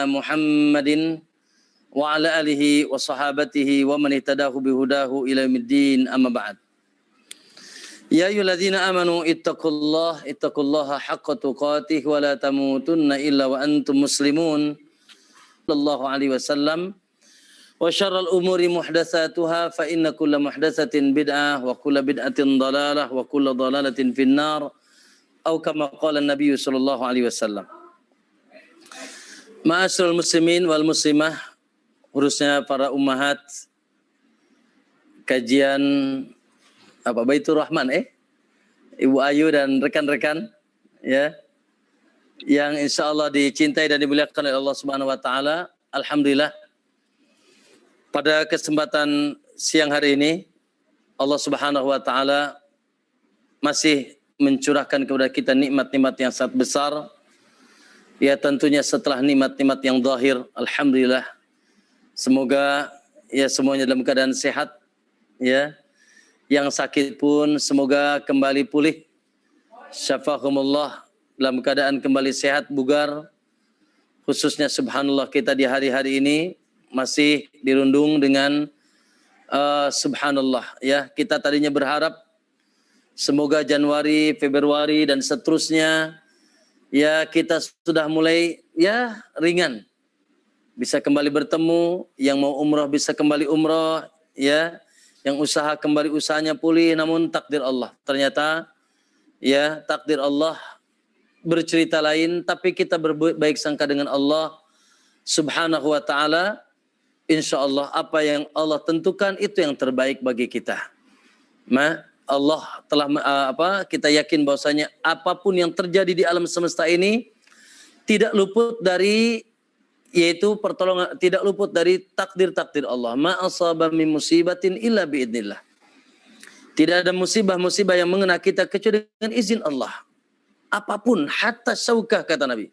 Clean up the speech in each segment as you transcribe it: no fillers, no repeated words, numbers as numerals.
Muhammadin wa ala alihi wa sahabatihi wa man ihtadahu bihudahu ila yaumiddin, amma ba'd. Ya ayyuhalladzina amanu ittaqullaha haqqa tuqatih wa la tamutunna illa wa antum muslimun. Sallallahu alaihi wasallam. Wa syarrul umuri muhdatsatuha fa inna kulla muhdatsatin bid'ah wa kulla bid'atin dhalalah wa kulla dhalalatin finnar. Atau kama qala an-nabiy sallallahu alaihi wasallam. Ma'asyiral muslimin wal muslimah, khususnya para ummahat kajian Baitur Rahman Ibu Ayu dan rekan-rekan ya, yang insyaallah dicintai dan dimuliakan oleh Allah Subhanahu wa taala. Alhamdulillah, pada kesempatan siang hari ini Allah Subhanahu wa taala masih mencurahkan kepada kita nikmat-nikmat yang sangat besar. Ya, tentunya setelah nikmat-nikmat yang zahir, alhamdulillah. Semoga ya semuanya dalam keadaan sehat ya. Yang sakit pun semoga kembali pulih. Syafahumullah, dalam keadaan kembali sehat, bugar. Khususnya subhanallah, kita di hari-hari ini masih dirundung dengan subhanallah ya. Kita tadinya berharap semoga Januari, Februari dan seterusnya ya kita sudah mulai ya ringan, bisa kembali bertemu, yang mau umrah bisa kembali umrah ya, yang usaha kembali usahanya pulih. Namun takdir Allah, ternyata ya takdir Allah bercerita lain. Tapi kita berbaik sangka dengan Allah Subhanahu wa ta'ala. Insya Allah apa yang Allah tentukan itu yang terbaik bagi kita. Allah telah kita yakin bahwasanya apapun yang terjadi di alam semesta ini tidak luput dari yaitu pertolongan, tidak luput dari takdir-takdir Allah. Ma asaba min musibatin illa biidznillah. Tidak ada musibah-musibah yang mengena kita kecuali dengan izin Allah. Apapun, hatta syaukah kata Nabi.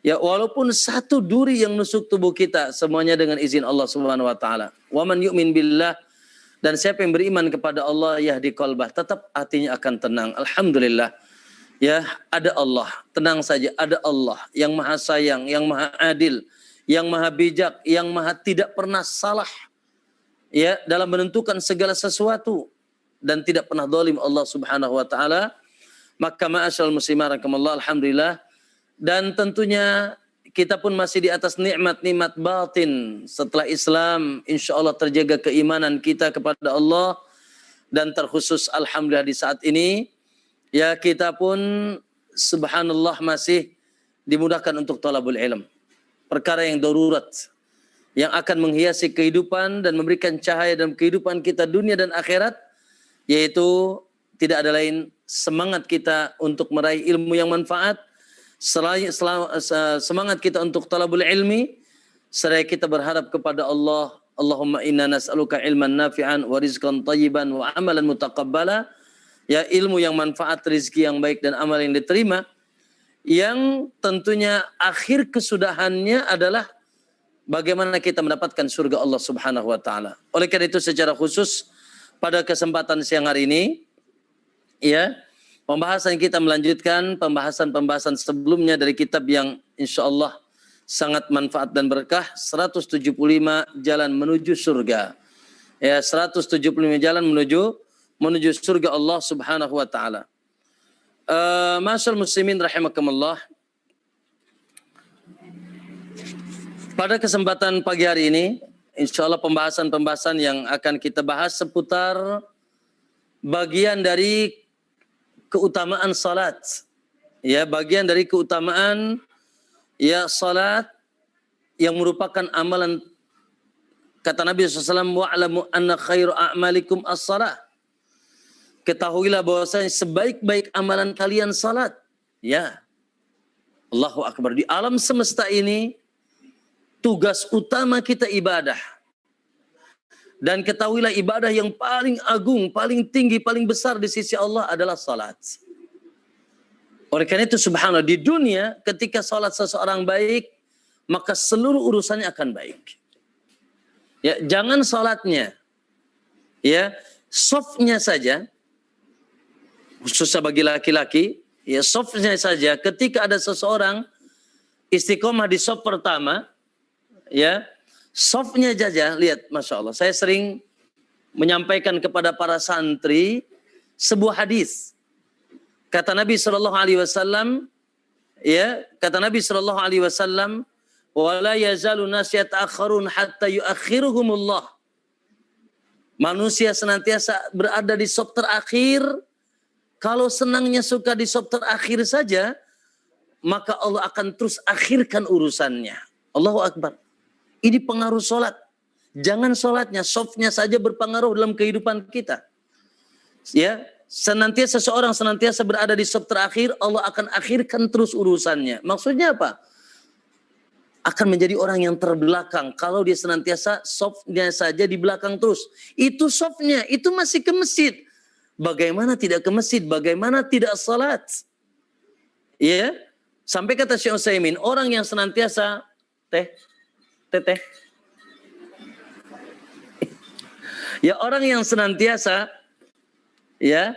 Ya, walaupun satu duri yang nusuk tubuh kita, semuanya dengan izin Allah Subhanahu wa taala. Wa man yu'min billah, dan siapa yang beriman kepada Allah yahdi qalbah, tetap hatinya akan tenang. Alhamdulillah. Ya, ada Allah, tenang saja, ada Allah yang maha sayang, yang maha adil, yang maha bijak, yang maha tidak pernah salah ya dalam menentukan segala sesuatu, dan tidak pernah zalim Allah Subhanahu wa taala. Maka ma'asyiral muslimin rahimakumullah, alhamdulillah. Dan tentunya kita pun masih di atas nikmat-nikmat batin. Setelah Islam, insya Allah terjaga keimanan kita kepada Allah. Dan terkhusus alhamdulillah di saat ini, ya kita pun subhanallah masih dimudahkan untuk thalabul ilm. Perkara yang darurat, yang akan menghiasi kehidupan dan memberikan cahaya dalam kehidupan kita dunia dan akhirat. Yaitu tidak ada lain semangat kita untuk meraih ilmu yang manfaat. Semangat kita untuk talabul ilmi, seraya kita berharap kepada Allah, Allahumma inna nas'aluka ilman nafi'an wa rizqan tayyiban wa amalan mutaqabbala. Ya, ilmu yang manfaat, rizki yang baik dan amal yang diterima, yang tentunya akhir kesudahannya adalah bagaimana kita mendapatkan surga Allah Subhanahu wa taala. Oleh karena itu secara khusus pada kesempatan siang hari ini ya, pembahasan kita melanjutkan pembahasan sebelumnya dari kitab yang insya Allah sangat manfaat dan berkah, 175 jalan menuju surga. Ya, 175 jalan menuju surga Allah Subhanahu wa taala. Ma'asyiral muslimin rahimakumullah. Pada kesempatan pagi hari ini, insya Allah pembahasan yang akan kita bahas seputar bagian dari keutamaan salat. Ya, bagian dari keutamaan ya salat yang merupakan amalan, kata Nabi SAW, wa'lamu anna khairu a'malikum as-salah. Ketahuilah bahwasanya sebaik-baik amalan kalian salat. Ya. Allahu Akbar. Di alam semesta ini tugas utama kita ibadah. Dan ketahuilah ibadah yang paling agung, paling tinggi, paling besar di sisi Allah adalah salat. Oleh karena itu subhanallah, di dunia ketika salat seseorang baik, maka seluruh urusannya akan baik. Ya, jangan salatnya. Ya, softnya saja, khususnya bagi laki-laki, ya softnya saja ketika ada seseorang istiqomah di saf pertama, ya, safnya saja, lihat, Masya Allah. Saya sering menyampaikan kepada para santri sebuah hadis. Kata Nabi SAW, ya, kata Nabi SAW, wala yazalu nas yata'akhirun hatta yu'akhiruhumullah. Manusia senantiasa berada di saf terakhir. Kalau senangnya suka di saf terakhir saja, maka Allah akan terus akhirkan urusannya. Allahu Akbar. Ini pengaruh sholat. Jangan sholatnya, safnya saja berpengaruh dalam kehidupan kita. Ya, seseorang senantiasa berada di saf terakhir, Allah akan akhirkan terus urusannya. Maksudnya apa? Akan menjadi orang yang terbelakang kalau dia senantiasa safnya saja di belakang terus. Itu safnya, itu masih ke masjid. Bagaimana tidak ke masjid? Bagaimana tidak salat? Ya, sampai kata Syekh Utsaimin, orang yang senantiasa teh. Ya, orang yang senantiasa ya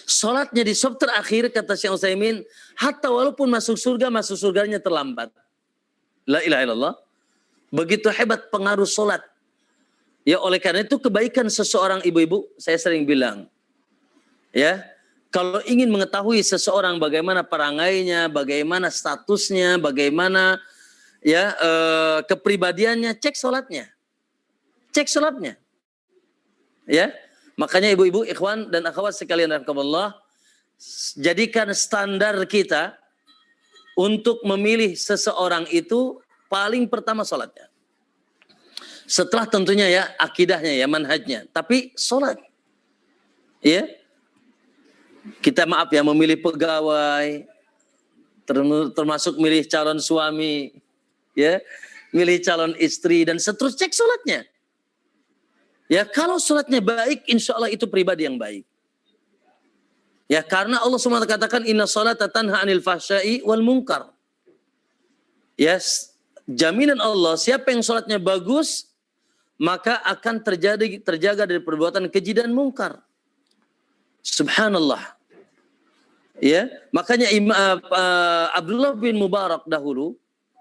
salatnya di saf terakhir, kata Syekh Utsaimin, hatta walaupun masuk surganya terlambat. La ilaha illallah. Begitu hebat pengaruh salat. Ya, oleh karena itu kebaikan seseorang, ibu-ibu, saya sering bilang, ya, kalau ingin mengetahui seseorang bagaimana perangainya, bagaimana statusnya, bagaimana ya kepribadiannya, cek salatnya. Cek salatnya. Ya. Makanya ibu-ibu, ikhwan dan akhwat sekalian rahimakumullah, jadikan standar kita untuk memilih seseorang itu paling pertama salatnya. Setelah tentunya ya akidahnya, ya manhajnya, tapi salat. Ya. Kita maaf ya, memilih pegawai, termasuk milih calon suami, ya, milih calon istri dan seterusnya, cek salatnya. Ya, kalau salatnya baik, insya Allah itu pribadi yang baik. Ya, karena Allah SWT katakan inna salata tanha anil fahsyai wal munkar. Ya, jaminan Allah, siapa yang salatnya bagus, maka akan terjaga dari perbuatan keji dan mungkar. Subhanallah. Ya, makanya Abdullah bin Mubarak dahulu,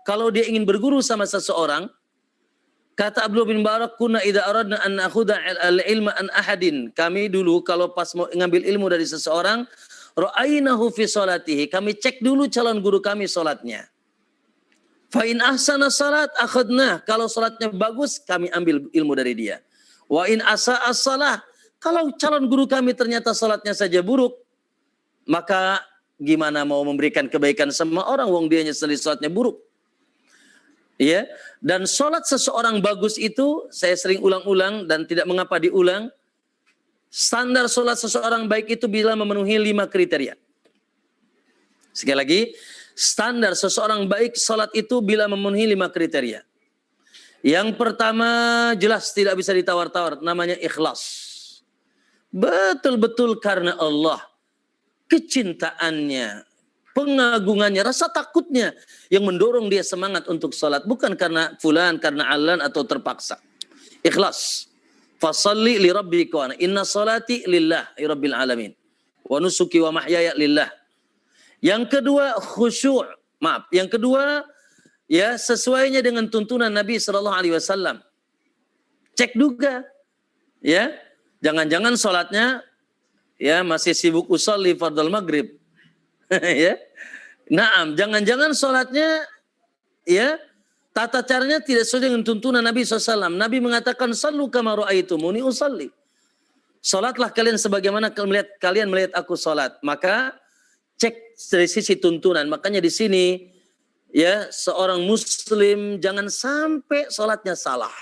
kalau dia ingin berguru sama seseorang, kata Abdullah bin Mubarak, kunna idza aradna an nakhudha al-ilma an ahadin. Kami dulu kalau pas mau ngambil ilmu dari seseorang, ra'ainahu fi salatihi. Kami cek dulu calon guru kami salatnya. Fa in ahsana salat akhadna. Kalau salatnya bagus, kami ambil ilmu dari dia. Wa in asa'a salah. Kalau calon guru kami ternyata salatnya saja buruk, maka gimana mau memberikan kebaikan sama orang wong dianya sendiri salatnya buruk. Ya, dan sholat seseorang bagus itu saya sering ulang-ulang dan tidak mengapa diulang. Standar sholat seseorang baik itu bila memenuhi 5 kriteria. Sekali lagi, standar seseorang baik sholat itu bila memenuhi 5 kriteria. Yang pertama jelas tidak bisa ditawar-tawar, namanya ikhlas. Betul-betul karena Allah, kecintaannya, pengagungannya, rasa takutnya yang mendorong dia semangat untuk salat, bukan karena fulan, karena alan atau terpaksa. Ikhlas. Fasalli li rabbika wa inna salati lillah rabbil alamin wa nusuki wa mahyaya lillah. Yang kedua khusyuk. Maaf, yang kedua ya sesuainya dengan tuntunan Nabi sallallahu alaihi wasallam. Cek juga. Ya. Jangan-jangan salatnya ya masih sibuk usolli fardhu maghrib. Ya, naam, jangan-jangan sholatnya ya tata caranya tidak sesuai dengan tuntunan Nabi SAW. Nabi mengatakan sallu kama ra'aitumuni usalli. Sholatlah kalian sebagaimana kalian melihat aku sholat. Maka cek dari sisi tuntunan. Makanya di sini ya seorang muslim jangan sampai sholatnya salah.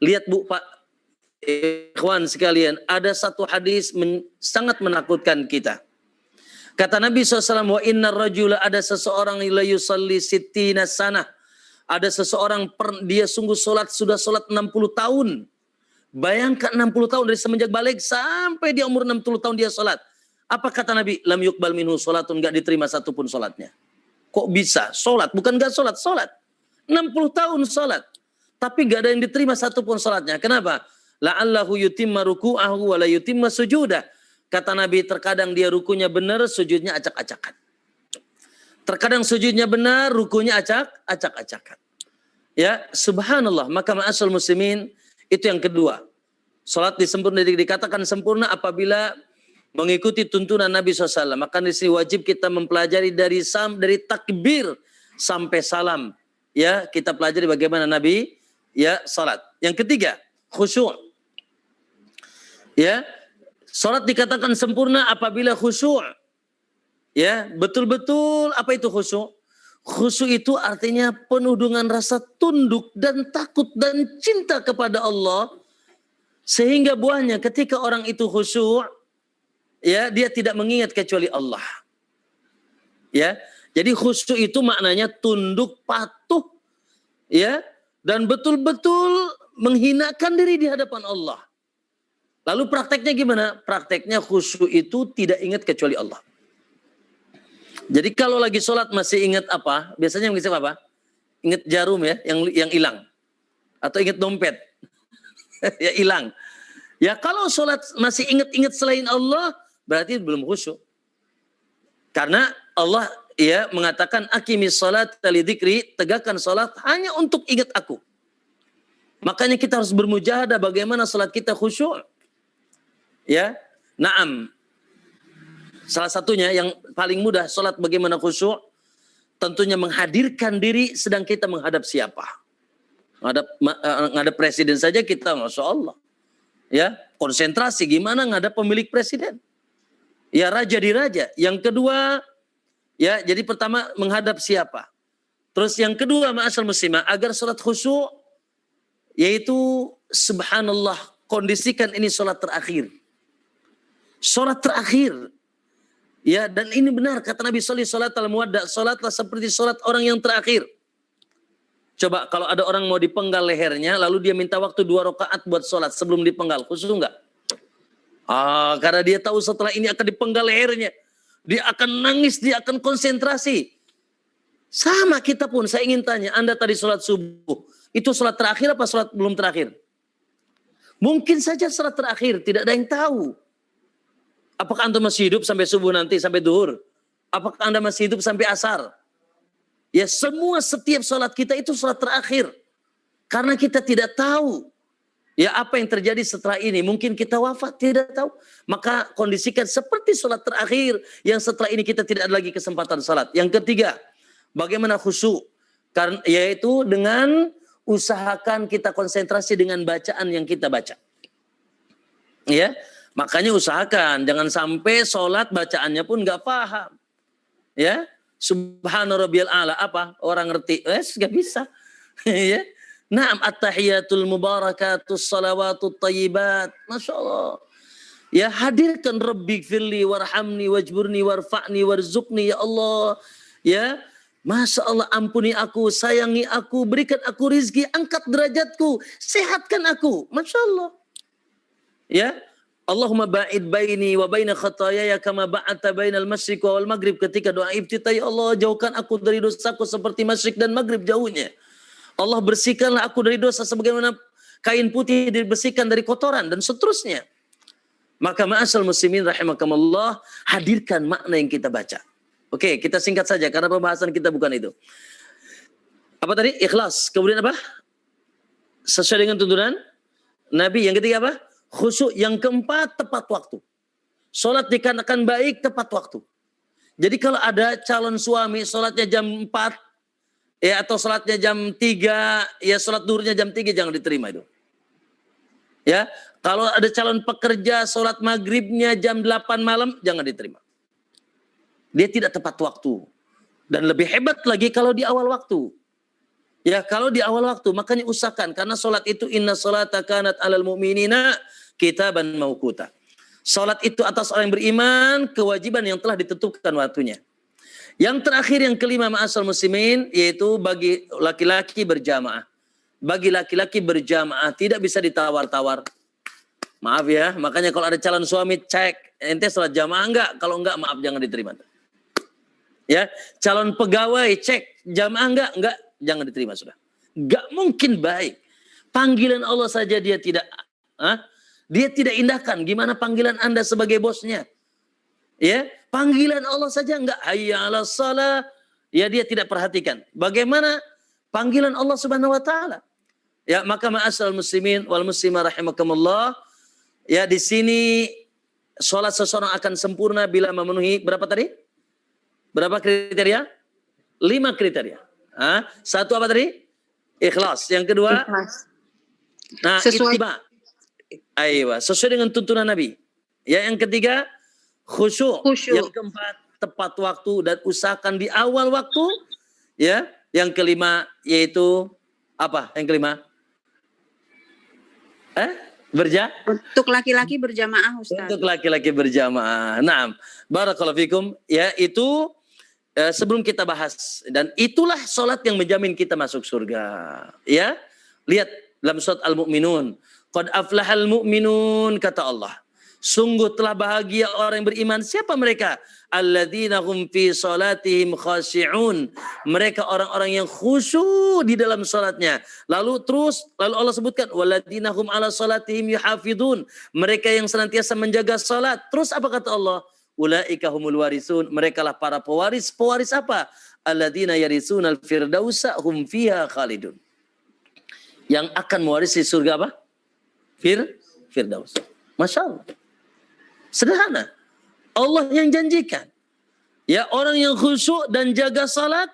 Lihat Bu, Pak, ikhwan sekalian, ada satu hadis sangat menakutkan kita. Kata Nabi SAW, wa inna rajula, ada seseorang la yusalli sittina sanah. Ada seseorang dia sungguh sudah sholat 60 tahun. Bayangkan 60 tahun dari semenjak balik sampai dia umur 60 tahun dia sholat. Apa kata Nabi? Lam yuqbal minhu sholatun, gak diterima satupun sholatnya. Kok bisa? Sholat, bukan gak sholat, sholat. 60 tahun sholat. Tapi gak ada yang diterima satupun sholatnya. Kenapa? La'allahu yutimma ruku'ahu wa la yutimma sujudah. Kata Nabi, terkadang dia rukunya benar, sujudnya acak-acakan. Terkadang sujudnya benar, rukunya acak-acakan. Ya, subhanallah. Maka ma'asal muslimin, itu yang kedua. Salat dikatakan sempurna apabila mengikuti tuntunan Nabi SAW. Maka di sini wajib kita mempelajari dari takbir sampai salam. Ya, kita pelajari bagaimana Nabi ya salat. Yang ketiga, khusyuk. Ya, salat dikatakan sempurna apabila khusyuk. Ya, betul-betul apa itu khusyuk? Khusyuk itu artinya penuh dengan rasa tunduk dan takut dan cinta kepada Allah. Sehingga buahnya ketika orang itu khusyuk, ya, dia tidak mengingat kecuali Allah. Ya, jadi khusyuk itu maknanya tunduk, patuh, ya, dan betul-betul menghinakan diri di hadapan Allah. Lalu prakteknya gimana? Prakteknya khusyuk itu tidak ingat kecuali Allah. Jadi kalau lagi sholat masih ingat apa? Biasanya mengisap apa? Ingat jarum ya, yang hilang. Atau ingat dompet. Ya hilang. Ya kalau sholat masih ingat-ingat selain Allah, berarti belum khusyuk. Karena Allah ya mengatakan aqimis sholat lidikri, tegakkan sholat hanya untuk ingat aku. Makanya kita harus bermujahadah bagaimana sholat kita khusyuk. Ya, na'am. Salah satunya yang paling mudah sholat bagaimana khusyuk, tentunya menghadirkan diri sedang kita menghadap siapa. Menghadap presiden saja kita, Masya Allah. Ya, konsentrasi gimana ngadap pemilik presiden. Ya, raja di raja. Yang kedua, ya, jadi pertama menghadap siapa. Terus yang kedua, ma'asal muslimah, agar sholat khusyuk, yaitu subhanallah, kondisikan ini sholat terakhir. Sholat terakhir. Ya, dan ini benar kata Nabi sallallahu alaihi wasallam, salatlah seperti salat orang yang terakhir. Coba kalau ada orang mau dipenggal lehernya, lalu dia minta waktu 2 rakaat buat salat sebelum dipenggal, khusyuk enggak? Karena dia tahu setelah ini akan dipenggal lehernya, dia akan nangis, dia akan konsentrasi. Sama kita pun, saya ingin tanya, Anda tadi salat subuh, itu salat terakhir apa salat belum terakhir? Mungkin saja salat terakhir, tidak ada yang tahu. Apakah Anda masih hidup sampai subuh nanti, sampai duhur? Apakah Anda masih hidup sampai asar? Ya, setiap sholat kita itu sholat terakhir. Karena kita tidak tahu ya apa yang terjadi setelah ini. Mungkin kita wafat, tidak tahu. Maka kondisikan seperti sholat terakhir, yang setelah ini kita tidak ada lagi kesempatan sholat. Yang ketiga, bagaimana khusyuk? Yaitu dengan usahakan kita konsentrasi dengan bacaan yang kita baca. Ya. Makanya usahakan jangan sampai sholat bacaannya pun nggak paham, ya. Subhana rabbiyal a'la apa orang ngerti? Nggak bisa, ya. Naam at-tahiyatul mubarakatus salawatut thayyibat, masya Allah. Ya, hadirkan Rabbi firli warhamni wajburni warfa'ni warzuqni ya Allah, ya. Masya Allah, ampuni aku, sayangi aku, berikan aku rizki, angkat derajatku, sehatkan aku, masya Allah, ya. Allahumma ba'id baini wa baina khatayaya kama ba'ata bainal masyriq wal maghrib. Ketika doa iftitah, ya Allah, jauhkan aku dari dosaku seperti masyriq dan maghrib jauhnya. Allah, bersihkanlah aku dari dosa sebagaimana kain putih dibersihkan dari kotoran, dan seterusnya. Maka ma'asal muslimin rahimakumullah, hadirkan makna yang kita baca. Oke, kita singkat saja karena pembahasan kita bukan itu. Apa tadi? Ikhlas. Kemudian apa? Sesuai dengan tuntunan Nabi. Yang ketiga apa? Khusyuk. Yang keempat, tepat waktu. Sholat dikarenakan baik, tepat waktu. Jadi kalau ada calon suami sholatnya jam 4, ya, atau sholatnya jam 3, ya sholat duhurnya jam 3, jangan diterima itu. Ya, kalau ada calon pekerja sholat maghribnya jam 8 malam, jangan diterima. Dia tidak tepat waktu. Dan lebih hebat lagi kalau di awal waktu. Ya, kalau di awal waktu, makanya usahakan. Karena sholat itu, inna sholata kanat alal mu'minina kitaban mauquta. Salat itu atas orang yang beriman, kewajiban yang telah ditentukan waktunya. Yang terakhir, yang kelima, ma'asal muslimin, yaitu bagi laki-laki berjamaah. Bagi laki-laki berjamaah tidak bisa ditawar-tawar. Maaf ya, makanya kalau ada calon suami cek, ente salat jamaah enggak? Kalau enggak, maaf, jangan diterima. Ya, calon pegawai cek jamaah enggak? Enggak, jangan diterima sudah. Enggak mungkin baik. Panggilan Allah saja dia tidak Dia tidak indahkan. Gimana panggilan Anda sebagai bosnya? Ya, panggilan Allah saja enggak hayya 'alas shalah, ya dia tidak perhatikan. Bagaimana panggilan Allah Subhanahu wa taala? Ya, maka ma'asyiral muslimin wal muslimah rahimakumullah, ya di sini salat seseorang akan sempurna bila memenuhi berapa tadi? Berapa kriteria? 5 kriteria. Satu apa tadi? Ikhlas. Yang kedua? Ikhlas. Nah, Sesuai. ittiba. Aywa, sesuai dengan tuntunan Nabi. Ya, yang ketiga, khusyuk. Yang keempat, tepat waktu dan usahakan di awal waktu. Ya, yang kelima yaitu apa? Yang kelima? Untuk laki-laki berjamaah, Ustaz. Untuk laki-laki berjamaah. Naam. Barakallahu fikum. Ya, itu sebelum kita bahas, dan itulah solat yang menjamin kita masuk surga. Ya, lihat dalam surat Al-Mu'minun, qad aflahal mu'minun, kata Allah, sungguh telah bahagia orang yang beriman. Siapa mereka? Alladzina hum fi salatihim khashi'un, mereka orang-orang yang khusyuk di dalam salatnya. Lalu Allah sebutkan walladzina hum ala salatihim yuhafidun, mereka yang senantiasa menjaga salat. Terus apa kata Allah? Ulaika humul warisun, merekalah para pewaris. Pewaris apa? Alladzina yarisunal firdausa hum fiha khalidun, yang akan mewarisi surga apa? Firdaus. Masya Allah. Sederhana. Allah yang janjikan. Ya, orang yang khusyuk dan jaga salat,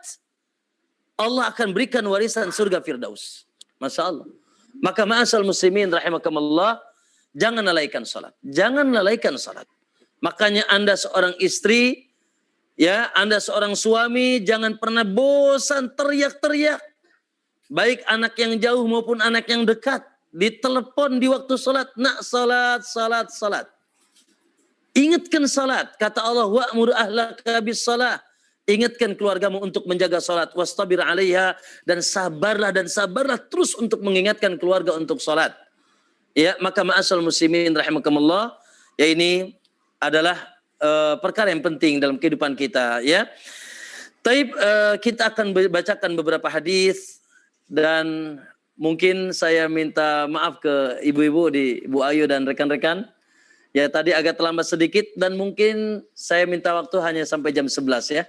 Allah akan berikan warisan surga Firdaus. Masya Allah. Maka ma'asal muslimin rahimakumullah, jangan lalaikan salat. Jangan lalaikan salat. Makanya Anda seorang istri, ya, Anda seorang suami, jangan pernah bosan teriak-teriak. Baik anak yang jauh maupun anak yang dekat. Ditelepon di waktu salat, nak salat, salat, salat. Ingatkan salat. Kata Allah, wa'mur ahlaka bis salah. Ingatkan keluargamu untuk menjaga salat. Wastabir 'alaiha, dan sabarlah terus untuk mengingatkan keluarga untuk salat. Ya, maka ma'asal muslimin rahimakumullah, ya ini adalah perkara yang penting dalam kehidupan kita, ya. Taib, kita akan bacakan beberapa hadis, dan mungkin saya minta maaf ke ibu-ibu di Bu Ayu dan rekan-rekan. Ya, tadi agak terlambat sedikit, dan mungkin saya minta waktu hanya sampai jam 11 ya.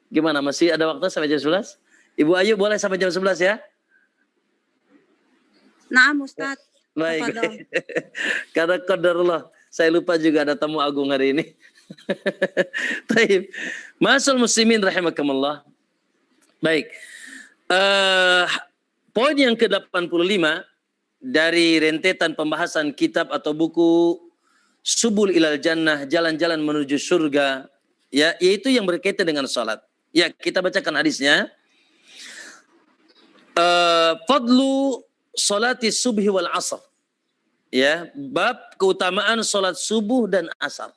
Gimana, masih ada waktu sampai jam 11? Ibu Ayu boleh sampai jam 11 ya? Naam, Ustaz. Baik. Karena qadarullah, saya lupa juga ada tamu agung hari ini. Taib. Ma'asyiral muslimin rahimakumullah. Baik. Poin yang ke-85 dari rentetan pembahasan kitab atau buku Subul Ilal Jannah, jalan-jalan menuju surga, ya, yaitu yang berkaitan dengan salat. Ya, kita bacakan hadisnya. Fadlu salati subhi wal asr. Ya, bab keutamaan salat subuh dan asar.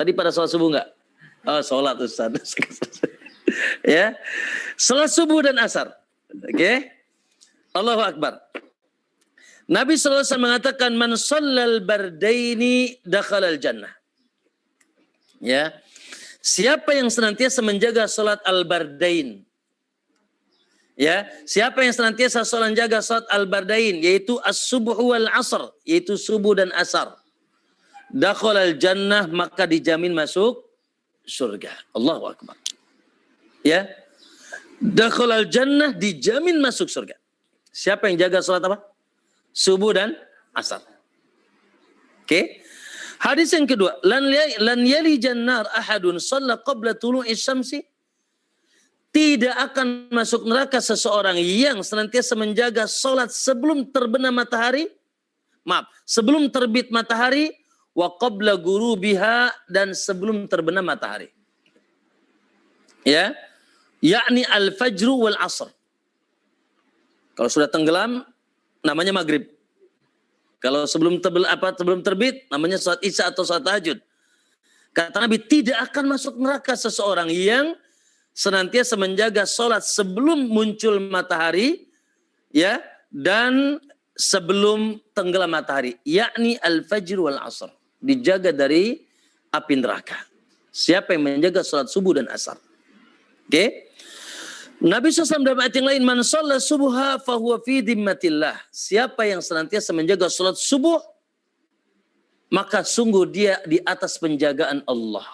Tadi pada salat subuh enggak? Oh, salat Ustaz. Ya. Salat subuh dan asar. Oke. Allahu Akbar. Nabi sallallahu alaihi wasallam mengatakan, man shallal bardaini dakhalal jannah. Ya. Siapa yang senantiasa menjaga salat al-bardain, ya, siapa yang senantiasa jaga salat al-bardain, yaitu as-subuh wal asr, yaitu subuh dan asar, dakhalal jannah, maka dijamin masuk surga. Allahu Akbar. Ya. Dakhalal jannah, dijamin masuk surga. Siapa yang jaga salat apa? Subuh dan asar. Oke. Hadis yang kedua, lan yali jannar ahadun shalla qabla tulu'i syamsi. Tidak akan masuk neraka seseorang yang senantiasa menjaga salat sebelum terbenam matahari. Maaf, sebelum terbit matahari, wa qabla gurubiha, dan sebelum terbenam matahari. Ya. Yakni al-fajru wal asr. Kalau sudah tenggelam namanya maghrib. Kalau sebelum terbit namanya salat isya atau salat tahajud. Kata Nabi, tidak akan masuk neraka seseorang yang senantiasa menjaga salat sebelum muncul matahari, ya, dan sebelum tenggelam matahari, yakni al-fajr wal asr. Dijaga dari api neraka. Siapa yang menjaga salat subuh dan asar. Oke. Nabi SAW dalam ayat yang lain, man shalla subuha fahuwa fi dhimmatillah. Siapa yang senantiasa menjaga salat subuh, maka sungguh dia di atas penjagaan Allah.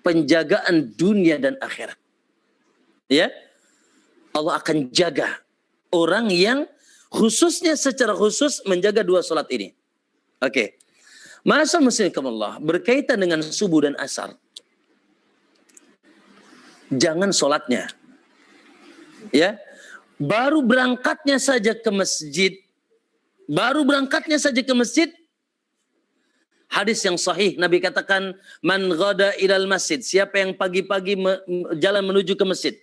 Penjagaan dunia dan akhirat. Ya, Allah akan jaga orang yang khususnya secara khusus menjaga dua salat ini. Oke. Masa muslimakumullah berkaitan dengan subuh dan asar. Jangan salatnya. Ya. Baru berangkatnya saja ke masjid. Hadis yang sahih, Nabi katakan, man ghada ilal masjid. Siapa yang pagi-pagi jalan menuju ke masjid.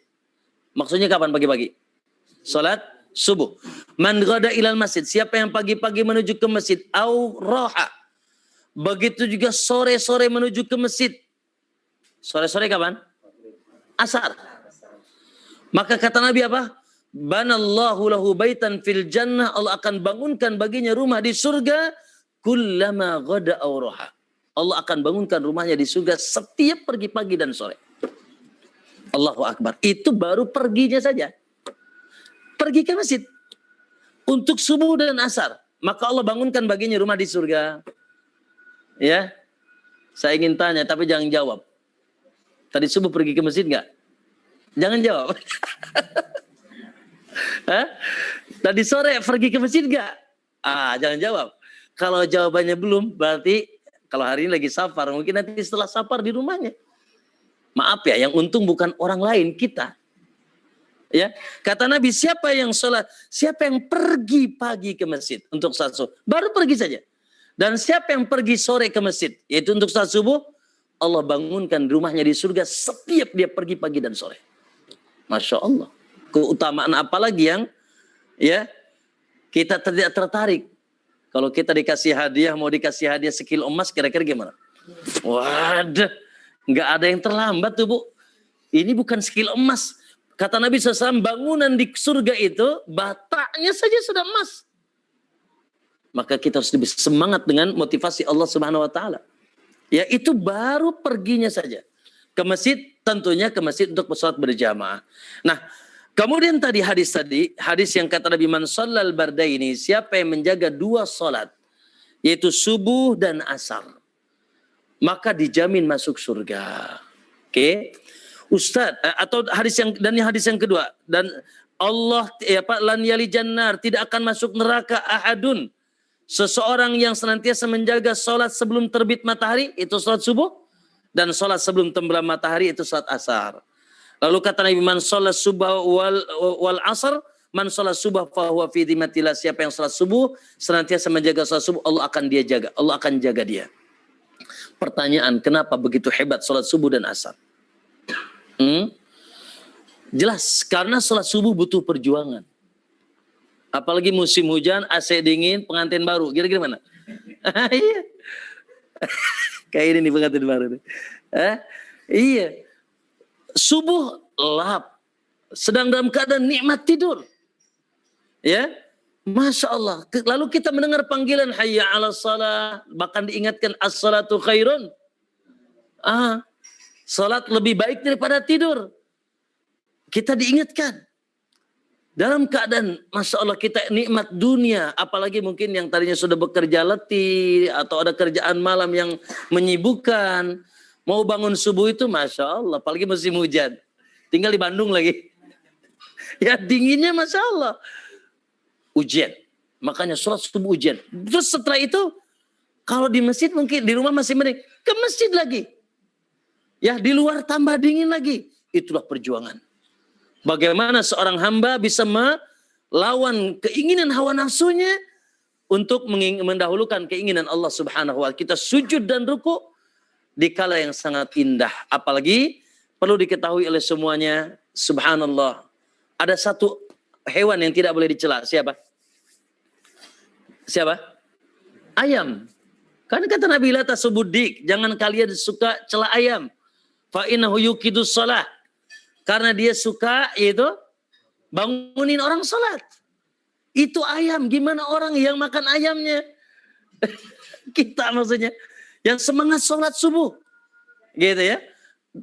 Maksudnya kapan pagi-pagi? Salat subuh. Man ghada ilal masjid. Siapa yang pagi-pagi menuju ke masjid. Au roha. Begitu juga sore-sore menuju ke masjid. Sore-sore kapan? Asar. Maka kata Nabi apa? Banallahu lahu baitan fil jannah. Allah akan bangunkan baginya rumah di surga. Kullama ghada au roha. Allah akan bangunkan rumahnya di surga setiap pergi pagi dan sore. Allahu Akbar. Itu baru perginya saja. Pergi ke masjid. Untuk subuh dan asar. Maka Allah bangunkan baginya rumah di surga. Ya. Saya ingin tanya tapi jangan jawab. Tadi subuh pergi ke masjid enggak? Jangan jawab. Hah? Tadi sore pergi ke masjid enggak? Jangan jawab. Kalau jawabannya belum, berarti kalau hari ini lagi safar, mungkin nanti setelah safar di rumahnya. Maaf ya, yang untung bukan orang lain, kita. Ya, kata Nabi, siapa yang sholat, siapa yang pergi pagi ke masjid untuk salat subuh, baru pergi saja. Dan siapa yang pergi sore ke masjid, yaitu untuk salat subuh, Allah bangunkan rumahnya di surga setiap dia pergi pagi dan sore. Masya Allah. Keutamaan apalagi yang ya kita tidak tertarik. Kalau kita dikasih hadiah, mau dikasih hadiah sekilo emas, kira-kira gimana? Waduh. Nggak ada yang terlambat tuh Bu. Ini bukan skill emas. Kata Nabi SAW, bangunan di surga itu batanya saja sudah emas. Maka kita harus lebih semangat dengan motivasi Allah Subhanahu Wa Taala. Ya itu baru perginya saja. Ke masjid, tentunya ke masjid untuk sholat berjamaah. Nah, kemudian hadis yang kata Nabi man shallal bardaini, siapa yang menjaga dua sholat, yaitu subuh dan asar, maka dijamin masuk surga. Oke. Ustaz, atau hadis yang kedua, dan Allah lan yali jannar, tidak akan masuk neraka ahadun, seseorang yang senantiasa menjaga salat sebelum terbit matahari, itu salat subuh, dan salat sebelum tenggelam matahari, itu salat asar. Lalu kata Nabi man salat subah wal asar, man salat subah fa huwa fi dhimmatillah, siapa yang salat subuh senantiasa menjaga salat subuh, Allah akan jaga dia. Pertanyaan, kenapa begitu hebat sholat subuh dan asar? Jelas, karena sholat subuh butuh perjuangan. Apalagi musim hujan, AC dingin, pengantin baru. Kira-kira mana? Iya. Kayak ini nih pengantin baru. Iya. Subuh lap. Sedang dalam keadaan nikmat tidur. Ya. Masya Allah. Lalu kita mendengar panggilan hayya ala salah. Bahkan diingatkan as-salatu khairun. Salat lebih baik daripada tidur. Kita diingatkan. Dalam keadaan Masya Allah kita nikmat dunia. Apalagi mungkin yang tadinya sudah bekerja letih. Atau ada kerjaan malam yang menyibukkan. Mau bangun subuh itu Masya Allah. Apalagi musim hujan. Tinggal di Bandung lagi. Ya dinginnya Masya Allah. Ujian. Makanya sholat subuh ujian. Terus setelah itu, kalau di masjid mungkin, di rumah masih mending. Ke masjid lagi. Ya, di luar tambah dingin lagi. Itulah perjuangan. Bagaimana seorang hamba bisa melawan keinginan hawa nafsunya untuk mendahulukan keinginan Allah Subhanahu wa Ta'ala. Kita sujud dan ruku di kala yang sangat indah. Apalagi perlu diketahui oleh semuanya, subhanallah, ada satu hewan yang tidak boleh dicela. Siapa? Ayam. Karena kata Nabi la tasubudik, jangan kalian suka cela ayam. Fa innahu yuqidus shalah. Karena dia suka itu bangunin orang salat. Itu ayam, gimana orang yang makan ayamnya? Kita maksudnya yang semangat salat subuh. Gitu ya.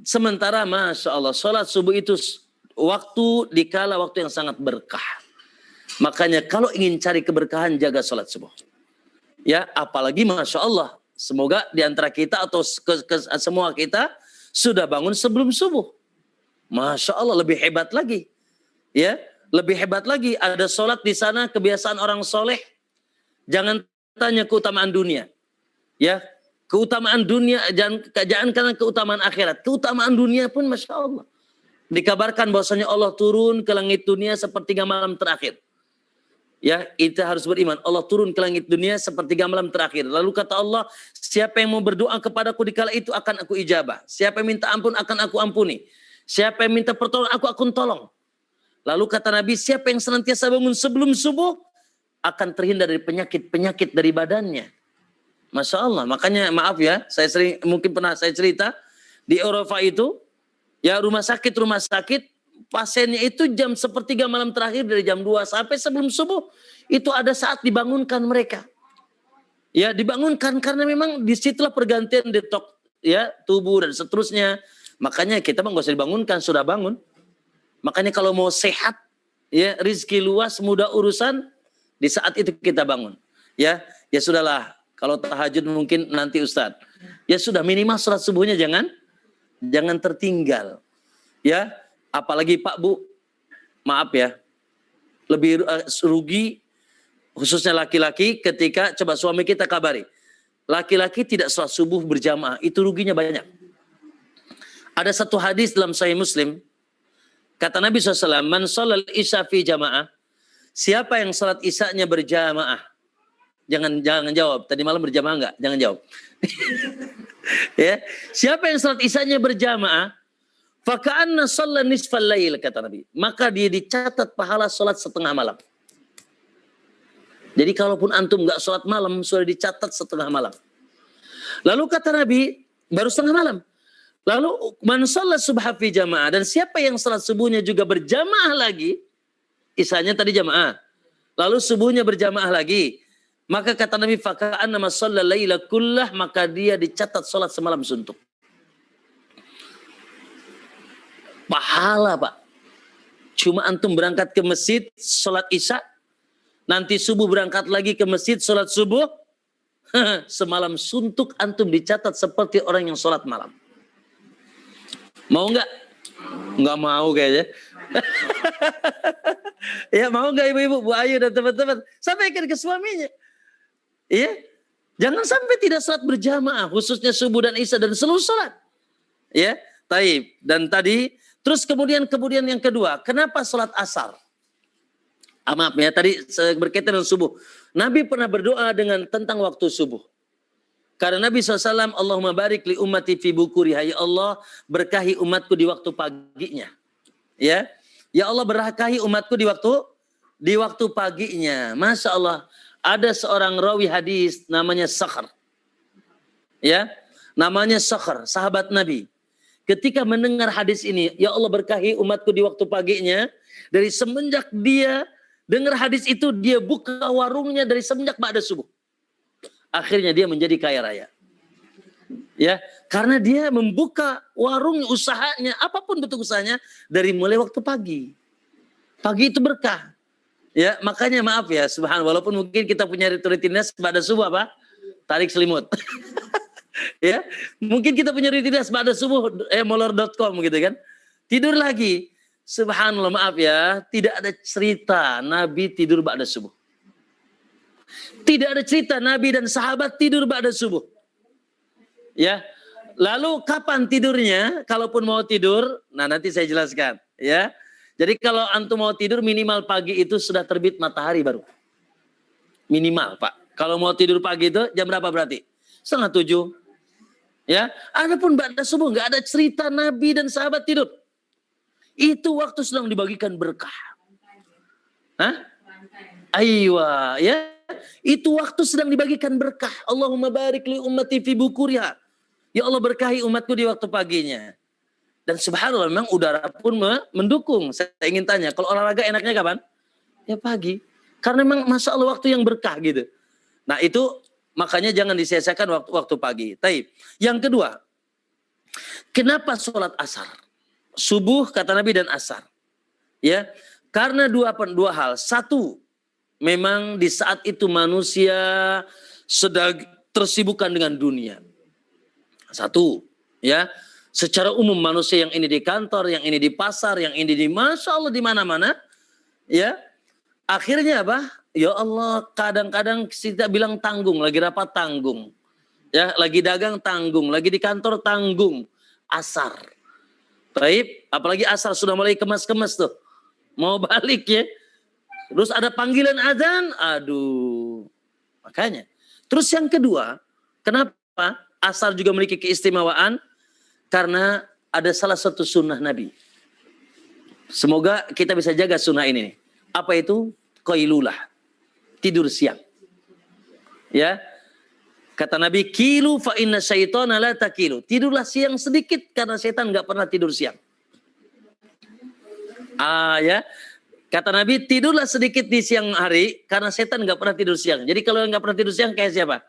Sementara Masya Allah salat subuh itu waktu dikala waktu yang sangat berkah. Makanya kalau ingin cari keberkahan, jaga sholat subuh. Ya, apalagi Masya Allah. Semoga di antara kita atau semua kita sudah bangun sebelum subuh. Masya Allah, lebih hebat lagi. Ya, lebih hebat lagi. Ada sholat di sana, kebiasaan orang soleh. Jangan tanya keutamaan dunia. Ya, keutamaan dunia, jangan karena keutamaan akhirat. Keutamaan dunia pun Masya Allah. Dikabarkan bahwasanya Allah turun ke langit dunia sepertiga malam terakhir. Ya, kita harus beriman. Allah turun ke langit dunia sepertiga malam terakhir. Lalu kata Allah, siapa yang mau berdoa kepadaku di kala itu akan aku ijabah. Siapa yang minta ampun akan aku ampuni. Siapa yang minta pertolongan aku akan tolong. Lalu kata Nabi, siapa yang senantiasa bangun sebelum subuh akan terhindar dari penyakit-penyakit dari badannya. Masya Allah. Makanya maaf ya, mungkin pernah saya cerita di Eropa itu, ya rumah sakit pasiennya itu jam sepertiga malam terakhir dari jam 2 sampai sebelum subuh itu ada saat dibangunkan mereka. Ya, dibangunkan karena memang disitulah pergantian detok ya tubuh dan seterusnya. Makanya kita nggak usah dibangunkan, sudah bangun. Makanya kalau mau sehat, ya rizki luas, mudah urusan, di saat itu kita bangun. Ya sudahlah. Kalau tahajud mungkin nanti Ustadz. Ya sudah minimal sholat subuhnya jangan tertinggal. Ya, apalagi Pak Bu, maaf ya, lebih rugi khususnya laki-laki ketika coba suami kita kabari. Laki-laki tidak sholat subuh berjamaah, itu ruginya banyak. Ada satu hadis dalam Sahih Muslim, kata Nabi SAW, man sholal isya fi jamaah, siapa yang sholat isyanya berjamaah, jangan jawab, tadi malam berjamaah enggak? Jangan jawab. Ya, siapa yang sholat isyanya berjamaah, faka'anna shalla nisfal lail, kata Nabi, maka dia dicatat pahala sholat setengah malam. Jadi kalaupun antum enggak sholat malam, sudah dicatat setengah malam. Lalu kata Nabi, baru setengah malam. Lalu man shalla subha fi jamaah, dan siapa yang sholat subuhnya juga berjamaah lagi, isyanya tadi jamaah, lalu subuhnya berjamaah lagi, maka kata Nabi faka'anna ma shalla laila kullah, maka dia dicatat sholat semalam suntuk. Pahala Pak. Cuma antum berangkat ke masjid, sholat isya, nanti subuh berangkat lagi ke masjid, sholat subuh, semalam suntuk antum dicatat seperti orang yang sholat malam. Mau nggak? Nggak mau kayaknya. Ya mau nggak ibu-ibu, Bu Ayu dan teman-teman? Sampaikan ke suaminya. Iya, jangan sampai tidak sholat berjamaah, khususnya subuh dan isya dan seluruh sholat. Ya, taib. Dan tadi, terus kemudian yang kedua, kenapa sholat asar? Maaf ya, tadi berkaitan dengan subuh. Nabi pernah berdoa tentang waktu subuh. Karena Nabi SAW, Allahumma barik li ummati fi bukuriha, ya Allah berkahi umatku di waktu paginya. Ya Allah berkahi umatku di waktu paginya. Masya Allah, ada seorang rawi hadis namanya Sakhr. Ya, namanya Sakhr, sahabat Nabi. Ketika mendengar hadis ini, ya Allah berkahi umatku di waktu paginya, dari semenjak dia dengar hadis itu, dia buka warungnya dari semenjak ba'da subuh. Akhirnya dia menjadi kaya raya. Ya, karena dia membuka warung usahanya, apapun bentuk usahanya, dari mulai waktu pagi. Pagi itu berkah. Ya, makanya maaf ya, subhanallah, walaupun mungkin kita punya rutinitas ba'da subuh apa? Tarik selimut. Ya, mungkin kita punya rutinitas ba'da subuh, molor.com gitu kan. Tidur lagi. Subhanallah, maaf ya, tidak ada cerita Nabi tidur ba'da subuh. Tidak ada cerita Nabi dan sahabat tidur ba'da subuh. Ya. Lalu kapan tidurnya? Kalaupun mau tidur, nah nanti saya jelaskan, ya. Jadi kalau antum mau tidur minimal pagi itu sudah terbit matahari baru. Minimal, Pak. Kalau mau tidur pagi itu jam berapa berarti? 6:30. Ya. Adapun ba'da subuh enggak ada cerita Nabi dan sahabat tidur. Itu waktu sedang dibagikan berkah. Hah? Aywa, ya. Itu waktu sedang dibagikan berkah. Allahumma barik li ummati fi bukuriha. Ya Allah berkahi umatku di waktu paginya. Dan subhanallah memang udara pun mendukung. Saya ingin tanya, kalau olahraga enaknya kapan? Ya pagi. Karena memang masya Allah waktu yang berkah gitu. Nah itu makanya jangan disia-siakan waktu pagi. Taib. Yang kedua, kenapa sholat asar? Subuh kata Nabi dan asar. Ya, karena dua hal. Satu, memang di saat itu manusia sedang tersibukkan dengan dunia. Satu, ya. Secara umum manusia yang ini di kantor, yang ini di pasar, yang ini di Masya Allah di mana-mana, ya. Akhirnya apa? Ya Allah, kadang-kadang kita bilang tanggung, lagi rapat tanggung. Ya, lagi dagang tanggung, lagi di kantor tanggung. Asar. Baik, apalagi asar sudah mulai kemas-kemas tuh. Mau balik ya. Terus ada panggilan azan, aduh. Makanya. Terus yang kedua, kenapa asar juga memiliki keistimewaan? Karena ada salah satu sunnah Nabi. Semoga kita bisa jaga sunnah ini. Apa itu? Qailulah. Tidur siang. Ya. Kata Nabi, kilu fa inna syaitana la takilu. Tidurlah siang sedikit karena setan enggak pernah tidur siang. Ya. Kata Nabi, tidurlah sedikit di siang hari karena setan enggak pernah tidur siang. Jadi kalau enggak pernah tidur siang kayak siapa?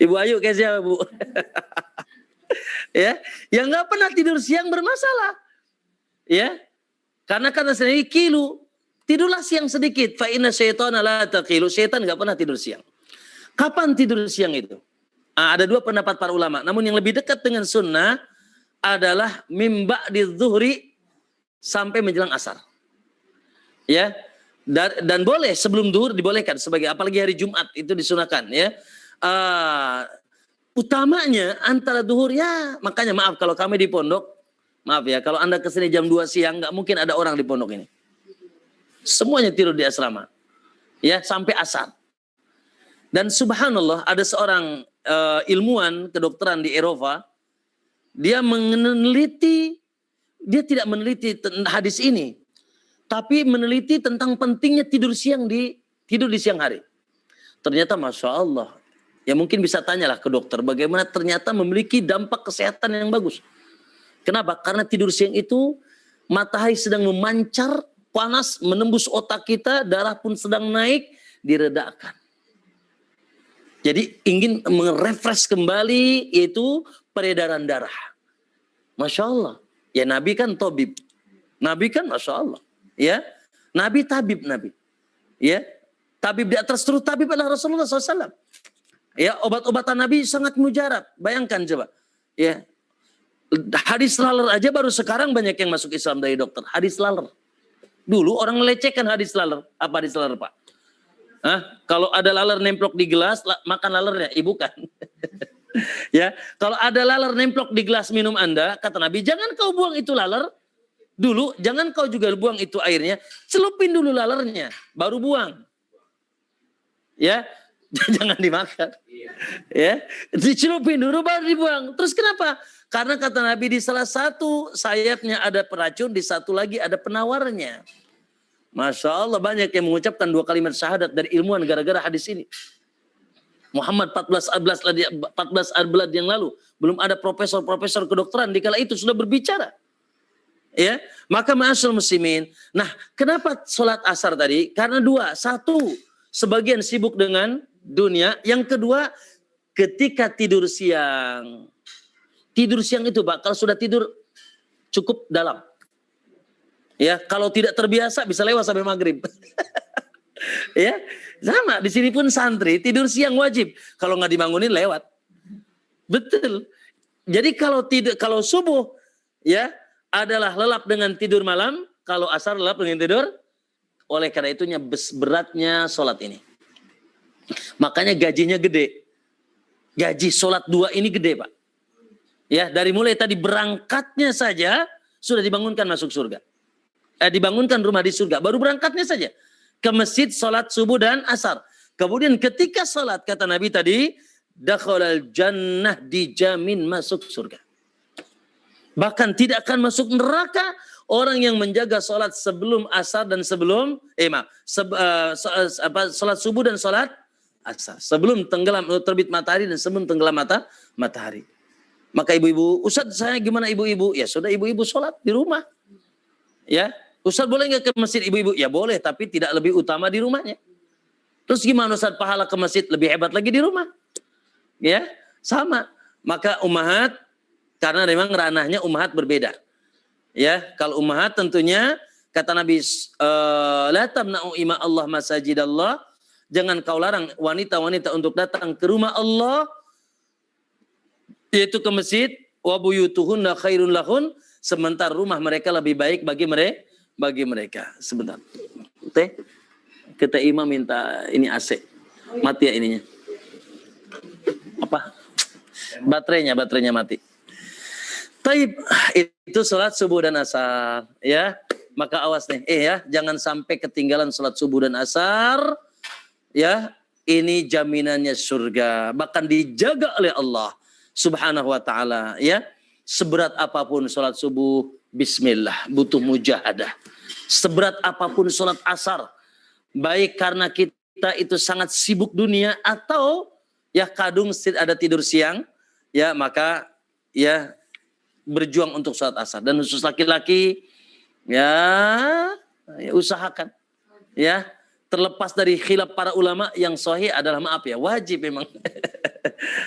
Ibu Ayu kayak siapa, Bu? Ya, yang enggak pernah tidur siang bermasalah. Ya. Karena sendiri kilu, tidurlah siang sedikit. Fa inna syaitana la takilu. Setan enggak pernah tidur siang. Kapan tidur siang itu? Ada dua pendapat para ulama. Namun yang lebih dekat dengan sunnah adalah mimba di zuhri sampai menjelang asar. Ya, dan boleh sebelum zuhur dibolehkan sebagai apalagi hari Jumat itu disunahkan. Ya, utamanya antara zuhur ya. Makanya maaf kalau kami di pondok, maaf ya kalau Anda kesini jam 2 siang nggak mungkin ada orang di pondok ini. Semuanya tidur di asrama. Ya, sampai asar. Dan subhanallah ada seorang ilmuwan kedokteran di Eropa, dia meneliti, dia tidak meneliti hadis ini, tapi meneliti tentang pentingnya tidur di siang hari. Ternyata Masya Allah, ya mungkin bisa tanyalah ke dokter bagaimana ternyata memiliki dampak kesehatan yang bagus. Kenapa? Karena tidur siang itu matahari sedang memancar, panas menembus otak kita, darah pun sedang naik, diredakan. Jadi ingin merefresh kembali yaitu peredaran darah. Masya Allah. Ya Nabi kan tabib. Nabi kan Masya Allah. Ya. Nabi tabib Nabi. Ya. Tabib di atas terus tabib adalah Rasulullah SAW. Ya, obat-obatan Nabi sangat mujarab. Bayangkan coba. Ya. Hadis laler aja baru sekarang banyak yang masuk Islam dari dokter. Hadis laler. Dulu orang melecehkan hadis laler. Apa hadis laler, Pak? Kalau ada laler nemplok di gelas, makan lalernya, bukan. Ya, kalau ada laler nemplok di gelas minum Anda, kata Nabi, jangan kau buang itu laler dulu, jangan kau juga buang itu airnya, celupin dulu lalernya, baru buang. Ya, jangan dimakan. Ya, dicelupin dulu baru dibuang. Terus kenapa? Karena kata Nabi di salah satu sayapnya ada peracun, di satu lagi ada penawarnya. Masya Allah banyak yang mengucapkan 2 kalimat syahadat dari ilmuwan gara-gara hadis ini. Muhammad 14 abad yang lalu belum ada profesor-profesor kedokteran di kala itu sudah berbicara. Ya, maka ma'asyiral muslimin. Nah, kenapa sholat asar tadi? Karena dua. Satu, sebagian sibuk dengan dunia. Yang kedua, ketika tidur siang. Tidur siang itu, Pak, kalau sudah tidur cukup dalam. Ya, kalau tidak terbiasa bisa lewat sampai maghrib. Ya, sama. Di sini pun santri tidur siang wajib. Kalau nggak dibangunin lewat. Betul. Jadi kalau subuh ya adalah lelap dengan tidur malam, kalau asar lelap dengan tidur. Oleh karena itunya beratnya sholat ini. Makanya gajinya gede. Gaji sholat 2 ini gede, Pak. Ya, dari mulai tadi berangkatnya saja sudah dibangunkan masuk surga. Dibangunkan rumah di surga. Baru berangkatnya saja ke masjid, sholat subuh dan asar. Kemudian ketika sholat, kata Nabi tadi, dakhalal jannah, dijamin masuk surga. Bahkan tidak akan masuk neraka orang yang menjaga sholat sebelum asar dan sebelum sholat subuh dan sholat asar. Sebelum tenggelam terbit matahari dan sebelum tenggelam matahari. Maka ibu-ibu, Ustaz saya gimana ibu-ibu? Ya sudah ibu-ibu sholat di rumah. Ya. Ustaz boleh nggak ke masjid ibu-ibu? Ya boleh, tapi tidak lebih utama di rumahnya. Terus gimana Ustaz, pahala ke masjid lebih hebat lagi di rumah? Ya, sama. Maka ummahat, karena memang ranahnya ummahat berbeda. Ya, kalau ummahat tentunya kata Nabi, la tamna'u ima Allah masajidallah, jangan kau larang wanita-wanita untuk datang ke rumah Allah, yaitu ke masjid, wa buyutuhunna khairun lahun, sementara rumah mereka lebih baik bagi mereka. Sebentar. Teh, kita imam minta ini AC. Mati ya ininya. Apa? Baterainya mati. Taib, itu sholat subuh dan asar, ya. Maka awas nih, ya, jangan sampai ketinggalan sholat subuh dan asar, ya. Ini jaminannya surga, bahkan dijaga oleh Allah Subhanahu wa taala, ya. Seberat apapun sholat subuh, bismillah, butuh mujahadah. Seberat apapun sholat asar, baik karena kita itu sangat sibuk dunia atau ya kadung ada tidur siang, ya, maka ya berjuang untuk sholat asar. Dan khusus laki-laki, ya usahakan, ya, terlepas dari khilaf para ulama, yang sahih adalah, maaf ya, wajib memang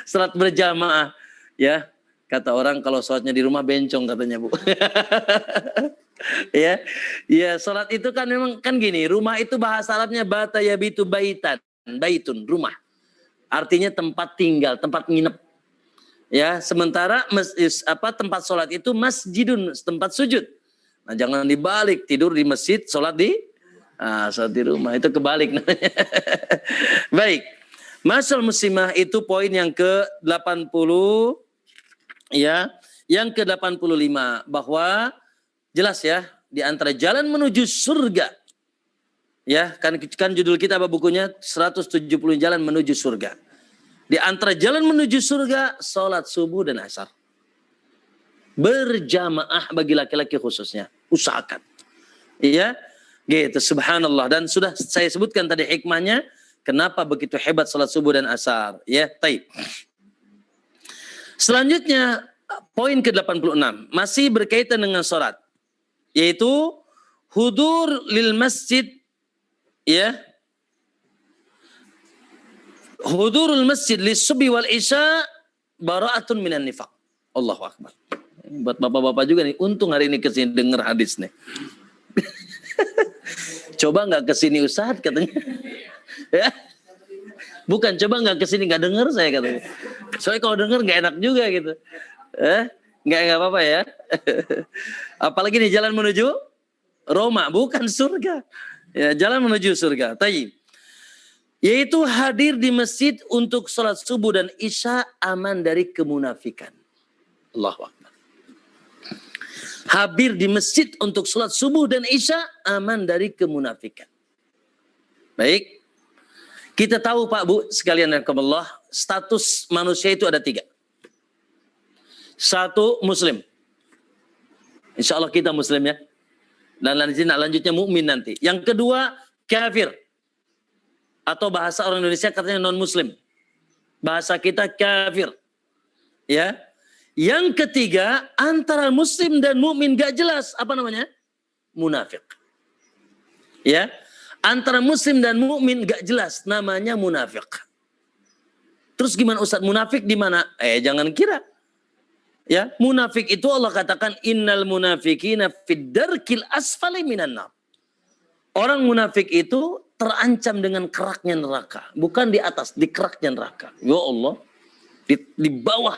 salat berjamaah, ya. Kata orang kalau sholatnya di rumah bencong katanya, Bu. Ya, ya, sholat itu kan memang kan gini, rumah itu bahasa Arabnya bata yabitu baitan, baitun, rumah. Artinya tempat tinggal, tempat nginep. Ya, sementara tempat sholat itu masjidun, tempat sujud. Nah, jangan dibalik, tidur di masjid, sholat di rumah, itu kebalik namanya. Baik, Masyal muslimah itu poin yang ke-80, ya, yang ke-85, bahwa jelas ya, di antara jalan menuju surga, ya, kan judul kita apa bukunya, 170 jalan menuju surga. Di antara jalan menuju surga, sholat subuh dan asar. Berjamaah bagi laki-laki khususnya. Usahakan. Iya, gitu, subhanallah. Dan sudah saya sebutkan tadi hikmahnya, kenapa begitu hebat sholat subuh dan asar. Ya, taib. Selanjutnya, poin ke-86. Masih berkaitan dengan sholat. Yaitu, hudur lil masjid, ya, hudurul masjid lis-subhi wal isya bara'atun minan nifaq. Allahu akbar. Buat bapak-bapak juga nih, untung hari ini kesini dengar hadis nih. Coba nggak kesini Ustaz katanya. Ya. Bukan, coba nggak kesini nggak dengar saya katanya. Soalnya kalau dengar nggak enak juga gitu. Nggak apa-apa ya. Apalagi nih jalan menuju Roma, bukan surga. Ya, jalan menuju surga. Tayyib. Yaitu hadir di masjid untuk sholat subuh dan isya aman dari kemunafikan. Allahu Akbar. Hadir di masjid untuk sholat subuh dan isya aman dari kemunafikan. Baik. Kita tahu Pak Bu sekalian rahimakumullah, status manusia itu ada 3. 1, muslim. Insya Allah kita muslim ya. Dan lanjutnya mukmin nanti. Yang kedua, kafir. Atau bahasa orang Indonesia katanya non-muslim. Bahasa kita kafir. Ya. Yang ketiga, antara muslim dan mukmin gak jelas. Apa namanya? Munafik. Ya. Antara muslim dan mukmin gak jelas. Namanya munafik. Terus gimana Ustaz? Munafik di mana? Jangan kira. Ya, munafik itu Allah katakan innal munafiqina fid darkil asfali minan nar. Orang munafik itu terancam dengan keraknya neraka. Bukan di atas, di keraknya neraka. Ya Allah. Di bawah.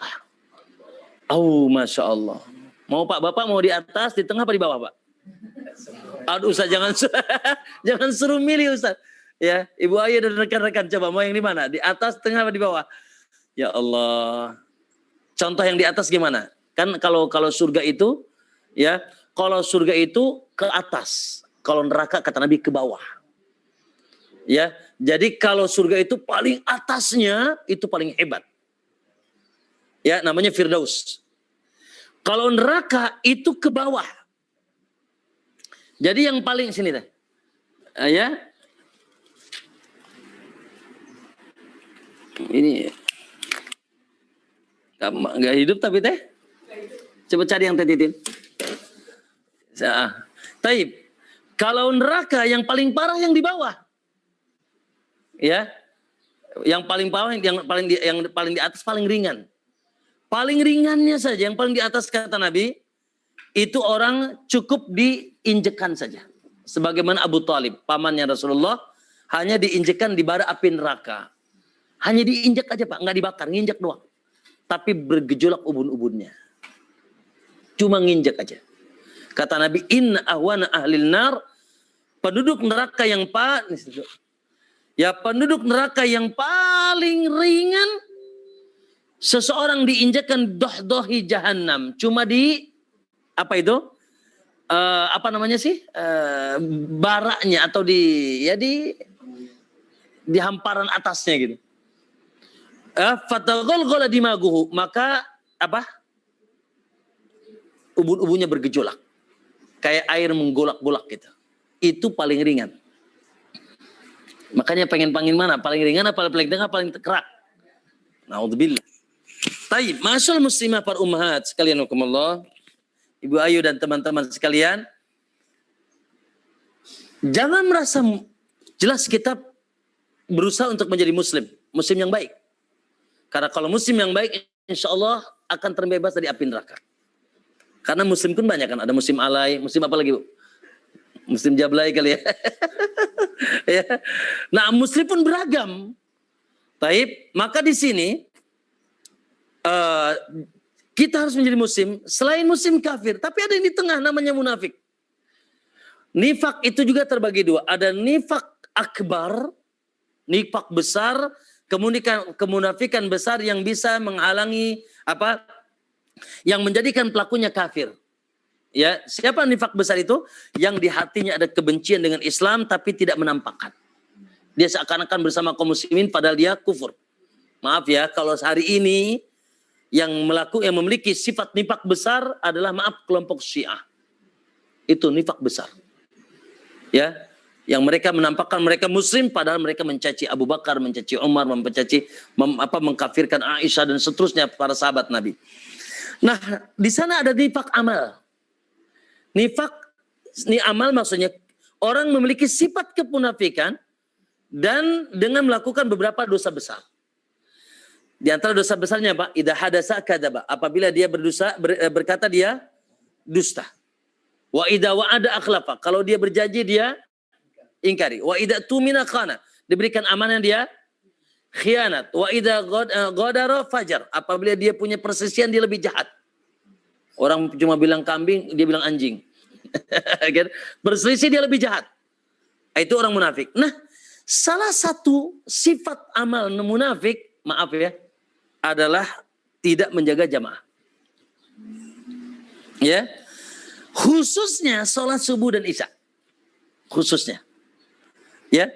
Oh, Masya Allah. Mau Pak Bapak mau di atas, di tengah apa di bawah Pak? Aduh Ustaz, jangan suruh milih Ustaz. Ya, Ibu Ayu dan rekan-rekan coba mau yang di mana? Di atas, tengah apa di bawah? Ya Allah. Contoh yang di atas gimana? Kan kalau surga itu, ya, kalau surga itu ke atas. Kalau neraka kata Nabi ke bawah. Ya, jadi kalau surga itu paling atasnya itu paling hebat. Ya, namanya Firdaus. Kalau neraka itu ke bawah. Jadi yang paling sini teh. Ya. Ini enggak hidup tapi teh. Coba cari yang teh Titin. Taib. Kalau neraka yang paling parah yang di bawah. Ya. Yang paling bawah yang paling di atas paling ringan. Paling ringannya saja yang paling di atas kata Nabi itu orang cukup diinjekan saja. Sebagaimana Abu Talib, pamannya Rasulullah, hanya diinjekkan di bara api neraka. Hanya diinjek aja Pak, nggak dibakar, nginjek doang. Tapi bergejolak ubun-ubunnya. Cuma nginjek aja. Kata Nabi, inna ahwana ahlil nar, penduduk neraka yang penduduk neraka yang paling ringan, seseorang diinjekkan doh-dohi jahannam. Cuma di apa itu? Baraknya atau di hamparan atasnya gitu. Fataghalghala dimaguhu, maka ubun-ubunnya bergejolak. Kayak air menggolak-golak gitu. Itu paling ringan. Makanya pengen mana? Paling ringan apa paling tengah, paling kerak? Naudzubillah. Taib, masyaallah muslimah para ummahat sekalian rahimakumullah. Ibu Ayu dan teman-teman sekalian, jangan merasa jelas kita berusaha untuk menjadi muslim yang baik. Karena kalau muslim yang baik, insya Allah akan terbebas dari api neraka. Karena muslim pun banyak kan, ada muslim alay, muslim apa lagi Bu? Muslim jablay kali ya. Ya. Nah, muslim pun beragam. Taib, maka di sini kita harus menjadi muslim, selain muslim kafir, tapi ada yang di tengah namanya munafik. Nifak itu juga terbagi dua, ada nifak akbar, nifak besar, kemudian kemunafikan besar yang bisa menghalangi yang menjadikan pelakunya kafir. Ya, siapa nifak besar itu? Yang di hatinya ada kebencian dengan Islam tapi tidak menampakkan. Dia seakan-akan bersama kaum muslimin padahal dia kufur. Maaf ya, kalau hari ini yang memiliki sifat nifak besar adalah kelompok Syiah. Itu nifak besar. Ya, yang mereka menampakkan mereka muslim padahal mereka mencaci Abu Bakar, mencaci Umar, mengkafirkan Aisyah dan seterusnya para sahabat Nabi. Nah, di sana ada nifak amal. Nifak amal maksudnya orang memiliki sifat kemunafikan dan dengan melakukan beberapa dosa besar. Di antara dosa besarnya Pak, idza hadasa kadzaba, apabila dia berkata dia dusta. Wa idza wa'ada akhlafa, kalau dia berjanji dia ingkari. Wa idza tumina khana, diberikan amanah dia khianat. Wa idza ghadara fajar, apabila dia punya persisian dia lebih jahat. Orang cuma bilang kambing, dia bilang anjing. Berselisih dia lebih jahat. Itu orang munafik. Nah, salah satu sifat amal munafik, maaf ya, adalah tidak menjaga jamaah. Ya. Khususnya sholat subuh dan isya. Khususnya. Ya.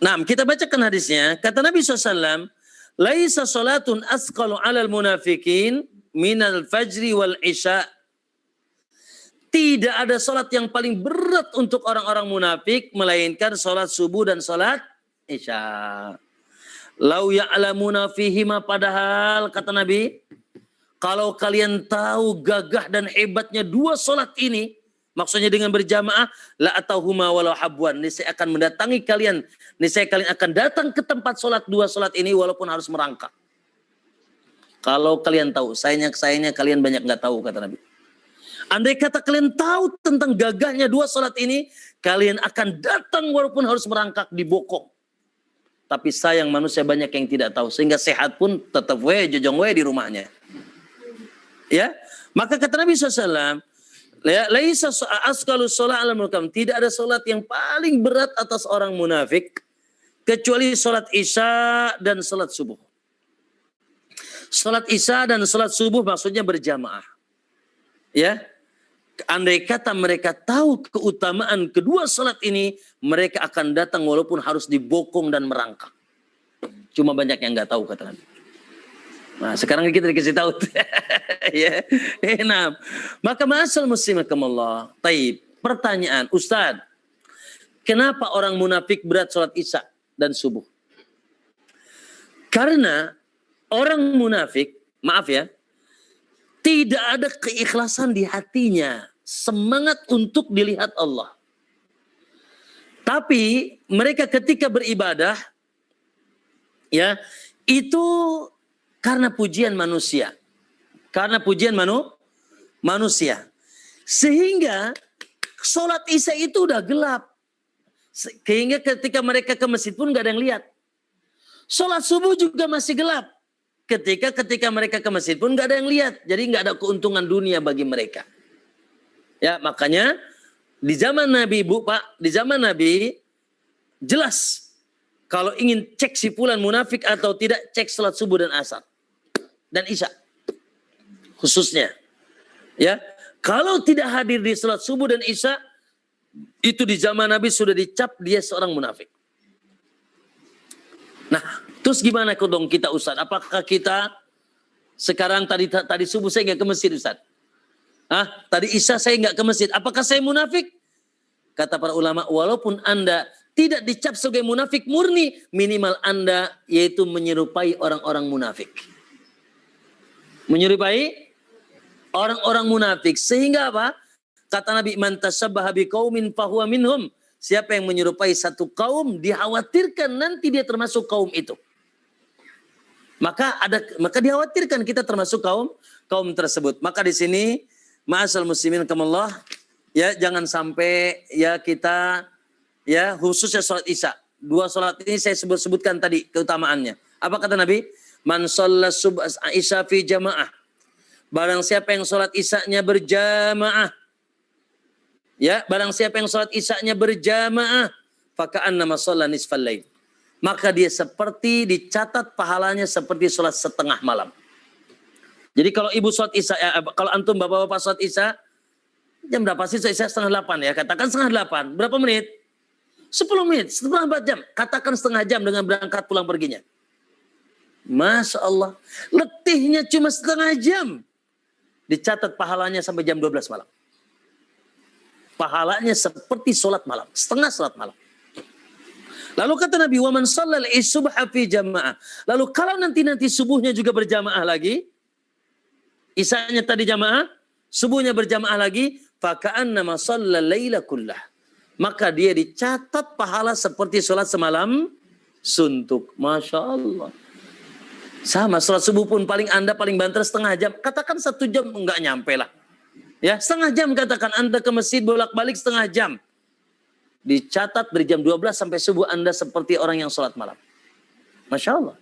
Nah, kita bacakan hadisnya. Kata Nabi SAW, laisa sholatun asqalu alal munafikin minal fajri wal isya. Tidak ada sholat yang paling berat untuk orang-orang munafik melainkan sholat subuh dan sholat isya. Lau ya'lamuna fihima, padahal kata Nabi, kalau kalian tahu gagah dan hebatnya dua sholat ini, maksudnya dengan berjamaah, la atauhuma walau habwan, niscaya akan mendatangi kalian, niscaya kalian akan datang ke tempat sholat dua sholat ini walaupun harus merangkak. Kalau kalian tahu, sayangnya kalian banyak nggak tahu kata Nabi. Andai kata kalian tahu tentang gagahnya dua sholat ini, kalian akan datang walaupun harus merangkak di bokong. Tapi sayang manusia banyak yang tidak tahu. Sehingga sehat pun tetap jojong di rumahnya. Ya, maka kata Nabi SAW, laisa asqalu sholat ala munafik. Tidak ada sholat yang paling berat atas orang munafik kecuali sholat isya dan sholat subuh. Sholat isya dan sholat subuh maksudnya berjamaah. Ya, andai kata mereka tahu keutamaan kedua sholat ini, mereka akan datang walaupun harus dibokong dan merangkak. Cuma banyak yang nggak tahu kata Nabi. Nah, sekarang kita dikasih tahu. Ya. Nah, maka ma'asal muslimakumullah. Taib. Pertanyaan, Ustaz, kenapa orang munafik berat sholat isya dan subuh? Karena orang munafik, maaf ya, tidak ada keikhlasan di hatinya, semangat untuk dilihat Allah. Tapi mereka ketika beribadah, ya, itu karena pujian manusia. Karena pujian manusia. Sehingga sholat isya itu udah gelap. Sehingga ketika mereka ke masjid pun nggak ada yang lihat. Sholat subuh juga masih gelap. Ketika mereka ke masjid pun nggak ada yang lihat. Jadi nggak ada keuntungan dunia bagi mereka. Ya, makanya di zaman Nabi, Bu, Pak, di zaman Nabi jelas kalau ingin cek si fulan munafik atau tidak, cek sholat subuh dan asar dan isya khususnya. Ya, kalau tidak hadir di sholat subuh dan isya, itu di zaman Nabi sudah dicap dia seorang munafik. Nah, terus gimana dong kita, Ustaz? Apakah kita sekarang tadi subuh saya nggak ke masjid, Ustaz? Tadi isya saya nggak ke masjid. Apakah saya munafik? Kata para ulama, walaupun Anda tidak dicap sebagai munafik murni, minimal Anda yaitu menyerupai orang-orang munafik. Menyerupai orang-orang munafik. Sehingga apa? Kata Nabi, man tashabbaha biqaumin fahuwa minhum. Siapa yang menyerupai satu kaum, dikhawatirkan nanti dia termasuk kaum itu. Maka dikhawatirkan kita termasuk kaum tersebut. Maka di sini ma'asal muslimin kamallah, ya jangan sampai ya kita ya khususnya sholat isya. 2 sholat ini saya sebutkan tadi keutamaannya. Apa kata Nabi? Man shalla subh isya fi jamaah. Barang siapa yang sholat isyanya berjamaah. Ya, barang siapa yang sholat isyanya berjamaah, faka'annama shalla nisfal lail. Maka dia seperti dicatat pahalanya seperti sholat setengah malam. Jadi kalau ibu sholat isya, kalau antum bapak-bapak sholat isya, jam berapa sih sholat isya? 7:30 ya, katakan 7:30. Berapa menit? 10 menit, setengah 4 jam. Katakan setengah jam dengan berangkat pulang perginya. Masya Allah, letihnya cuma setengah jam. Dicatat pahalanya sampai jam 12 malam. Pahalanya seperti sholat malam, setengah sholat malam. Lalu kata Nabi, wa man shallal subha fi jamaah. Lalu kalau nanti subuhnya juga berjamaah lagi, isyanya tadi jamaah, subuhnya berjamaah lagi, faka'annama shallal laila kullah. Maka dia dicatat pahala seperti sholat semalam suntuk. Masya Allah. Sama sholat subuh pun Anda paling banter setengah jam. Katakan 1 jam enggak nyampe lah. Ya, setengah jam katakan Anda ke masjid bolak-balik setengah jam. Dicatat dari jam 12 sampai subuh Anda seperti orang yang sholat malam. Masya Allah.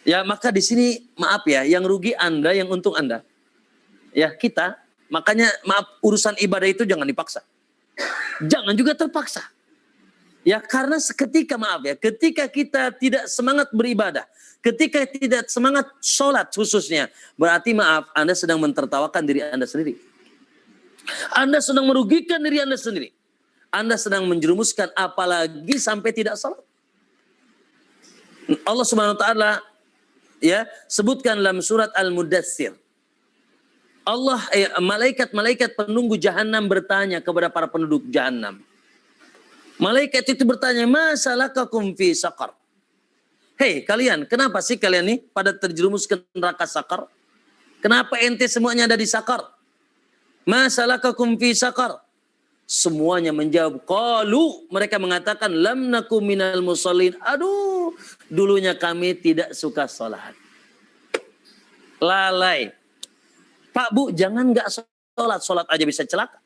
Ya, maka di sini maaf ya, yang rugi Anda, yang untung Anda. Ya, kita. Makanya maaf, urusan ibadah itu jangan dipaksa. Jangan juga terpaksa. Ya, karena seketika maaf ya, ketika kita tidak semangat beribadah, ketika tidak semangat sholat khususnya, berarti maaf, Anda sedang mentertawakan diri Anda sendiri. Anda sedang merugikan diri Anda sendiri. Anda sedang menjerumuskan, apalagi sampai tidak sholat. Allah Subhanahu wa taala ya sebutkan dalam surat Al-Mudaththir. Allah malaikat-malaikat penunggu jahanam bertanya kepada para penduduk jahanam. Malaikat itu bertanya, "Ma salakakum fi saqar?" Hei kalian, kenapa sih kalian nih pada terjerumus ke neraka sakar? Kenapa ente semuanya ada di sakar? Ma salakakum fi saqar? Semuanya menjawab, qalu, mereka mengatakan, lam nakum minal musallin. Aduh, dulunya kami tidak suka sholat. Lalai. Pak Bu, jangan nggak sholat, sholat aja bisa celaka.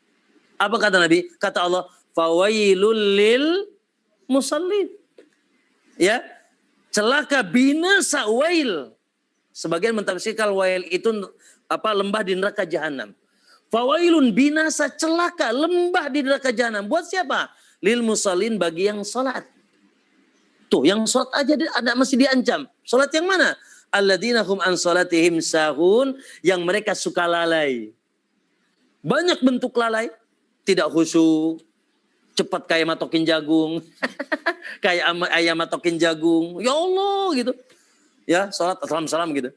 Apa kata Nabi? Kata Allah, fawailul lil musallin. Ya, celaka binasa wail. Sebagian mentafsirkan wail itu lembah di neraka jahanam. Fawailun binasa celaka lembah di neraka jahanam. Buat siapa? Lil musallin, bagi yang sholat. Tuh, yang sholat aja ada masih diancam. Sholat yang mana? Alladzina hum an sholatihim sahun, yang mereka suka lalai. Banyak bentuk lalai. Tidak khusyuk, cepat kayak matokin jagung. Kayak ayam matokin jagung. Ya Allah gitu. Ya, sholat salam-salam gitu.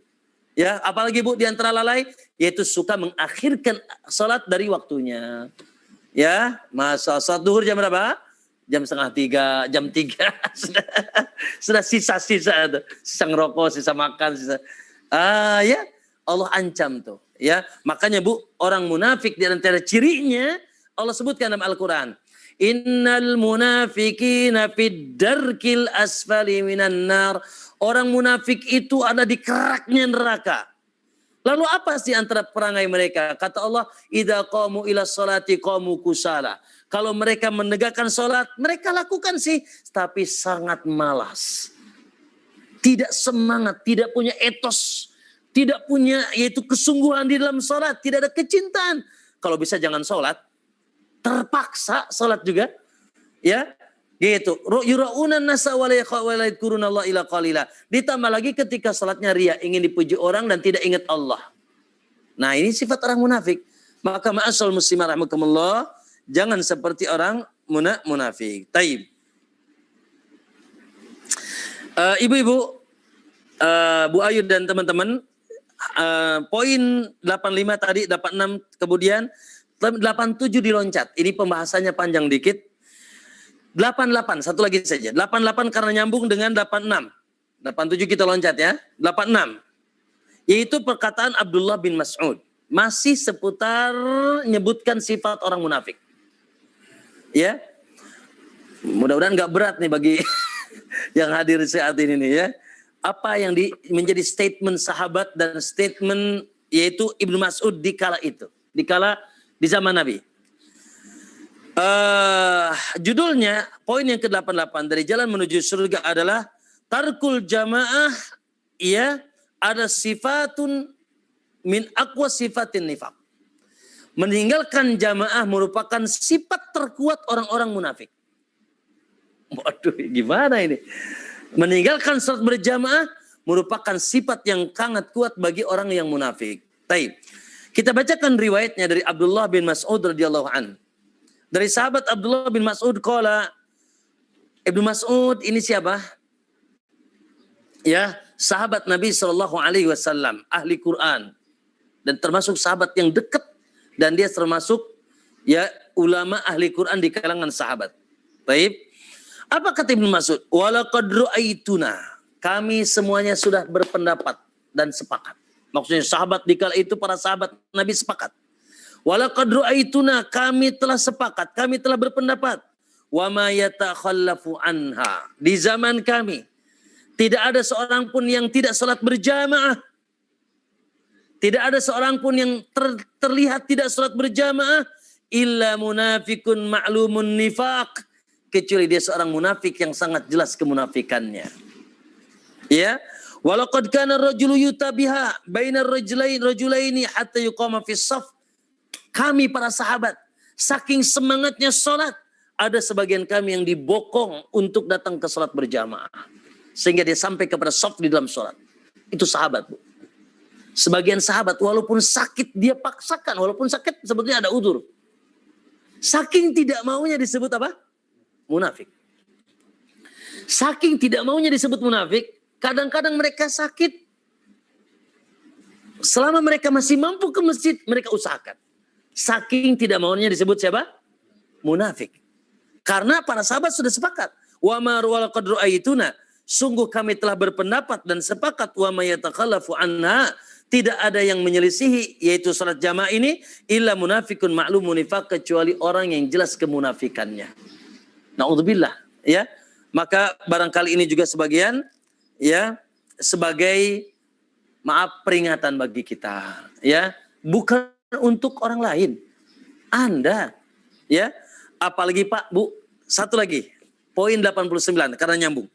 Ya, apalagi Bu di antara lalai, yaitu suka mengakhirkan sholat dari waktunya. Ya, masa sholat duhur jam berapa? Jam 2:30, jam 3. Sudah sisa-sisa, sisa ngerokok, sisa makan, sisa. Ya, Allah ancam tuh. Ya, makanya Bu, orang munafik di antara cirinya Allah sebutkan dalam Al-Quran. Innal munafiqina fid darkil asfali minan nar. Orang munafik itu ada di keraknya neraka. Lalu apa sih antara perangai mereka? Kata Allah, idza qamu ila sholati qamu kusala. Kalau mereka menegakkan sholat, mereka lakukan sih, tapi sangat malas. Tidak semangat, tidak punya etos, tidak punya yaitu kesungguhan di dalam sholat, tidak ada kecintaan. Kalau bisa jangan sholat, terpaksa sholat juga, ya. Gitu. Yura'unan nasa wa la yadhkuruna Allah illa qalila. Ditambah lagi ketika salatnya riya, ingin dipuji orang dan tidak ingat Allah. Nah, ini sifat orang munafik. Maka ma'asal muslimah rahmakumullah, jangan seperti orang munafik. Taib. Ibu-ibu, Bu Ayu dan teman-teman, poin 85 tadi, 86 kemudian 87 diloncat. Ini pembahasannya panjang dikit. 88, satu lagi saja. 88 karena nyambung dengan 86. 87 kita loncat ya. 86. Yaitu perkataan Abdullah bin Mas'ud. Masih seputar menyebutkan sifat orang munafik. Ya. Mudah-mudahan nggak berat nih bagi yang hadir saat ini nih ya. Apa yang menjadi statement sahabat dan statement yaitu Ibnu Mas'ud di kala itu. Di zaman Nabi. Judulnya poin yang ke-88 dari jalan menuju surga adalah tarkul jamaah, ya, ada sifatun min aqwa sifatin nifaq. Meninggalkan jamaah merupakan sifat terkuat orang-orang munafik. Waduh, gimana ini? Meninggalkan salat berjamaah merupakan sifat yang sangat kuat bagi orang yang munafik. Baik. Kita bacakan riwayatnya dari Abdullah bin Mas'ud radhiyallahu an. Dari sahabat Abdullah bin Mas'ud qala, Ibnu Mas'ud ini siapa? Ya, sahabat Nabi sallallahu alaihi wasallam, ahli Quran dan termasuk sahabat yang dekat dan dia termasuk ya ulama ahli Quran di kalangan sahabat. Baik. Apa kata Ibnu Mas'ud? Walaqad ra'aituna, kami semuanya sudah berpendapat dan sepakat. Maksudnya sahabat di kala itu para sahabat Nabi sepakat. Walaqad ra'aituna, kami telah sepakat, kami telah berpendapat. Wa ma yatakhallafu anha. Di zaman kami tidak ada seorang pun yang tidak salat berjamaah. Tidak ada seorang pun yang terlihat tidak salat berjamaah illa munafikun ma'lumun nifaq, kecuali dia seorang munafik yang sangat jelas kemunafikannya. Ya, walaqad kana ar-rajulu yutabiha bainar rajulaini hatta yuqama fi shaf. Kami para sahabat saking semangatnya salat, ada sebagian kami yang dibokong untuk datang ke salat berjamaah sehingga dia sampai kepada shaf di dalam salat. Itu sahabat, Bu. Sebagian sahabat walaupun sakit dia paksakan, walaupun sakit sebetulnya ada udzur. Saking tidak maunya disebut apa? Munafik. Saking tidak maunya disebut munafik, kadang-kadang mereka sakit. Selama mereka masih mampu ke masjid, mereka usahakan. Saking tidak maunya disebut siapa? Munafik. Karena para sahabat sudah sepakat. Wa ma walaqad ra'aituna, sungguh kami telah berpendapat dan sepakat wa ma yatakhallafu anha, tidak ada yang menyelisihi yaitu salat jamaah ini illa munafikun ma'lumun nifaq, kecuali orang yang jelas kemunafikannya. Na'udzubillah, ya. Maka barangkali ini juga sebagian ya sebagai maaf peringatan bagi kita, ya. Bukan untuk orang lain. Anda, ya. Apalagi Pak, Bu, satu lagi. Poin 89 karena nyambung.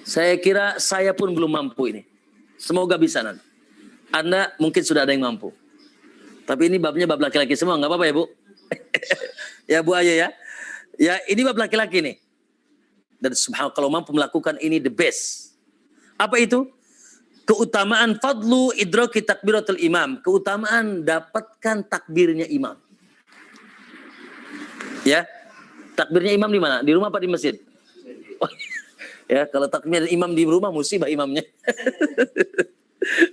Saya kira saya pun belum mampu ini. Semoga bisa nanti. Anda mungkin sudah ada yang mampu. Tapi ini babnya bab laki-laki semua, nggak apa-apa ya, Bu? Ya Bu Ayu ya. Ya, ini bab laki-laki nih. Dan subhanallah kalau mampu melakukan ini the best. Apa itu? Keutamaan fadlu idraki takbiratul imam. Keutamaan dapatkan takbirnya imam. Ya. Takbirnya imam di mana? Di rumah apa di masjid? Oh, ya, kalau takbir imam di rumah musibah imamnya.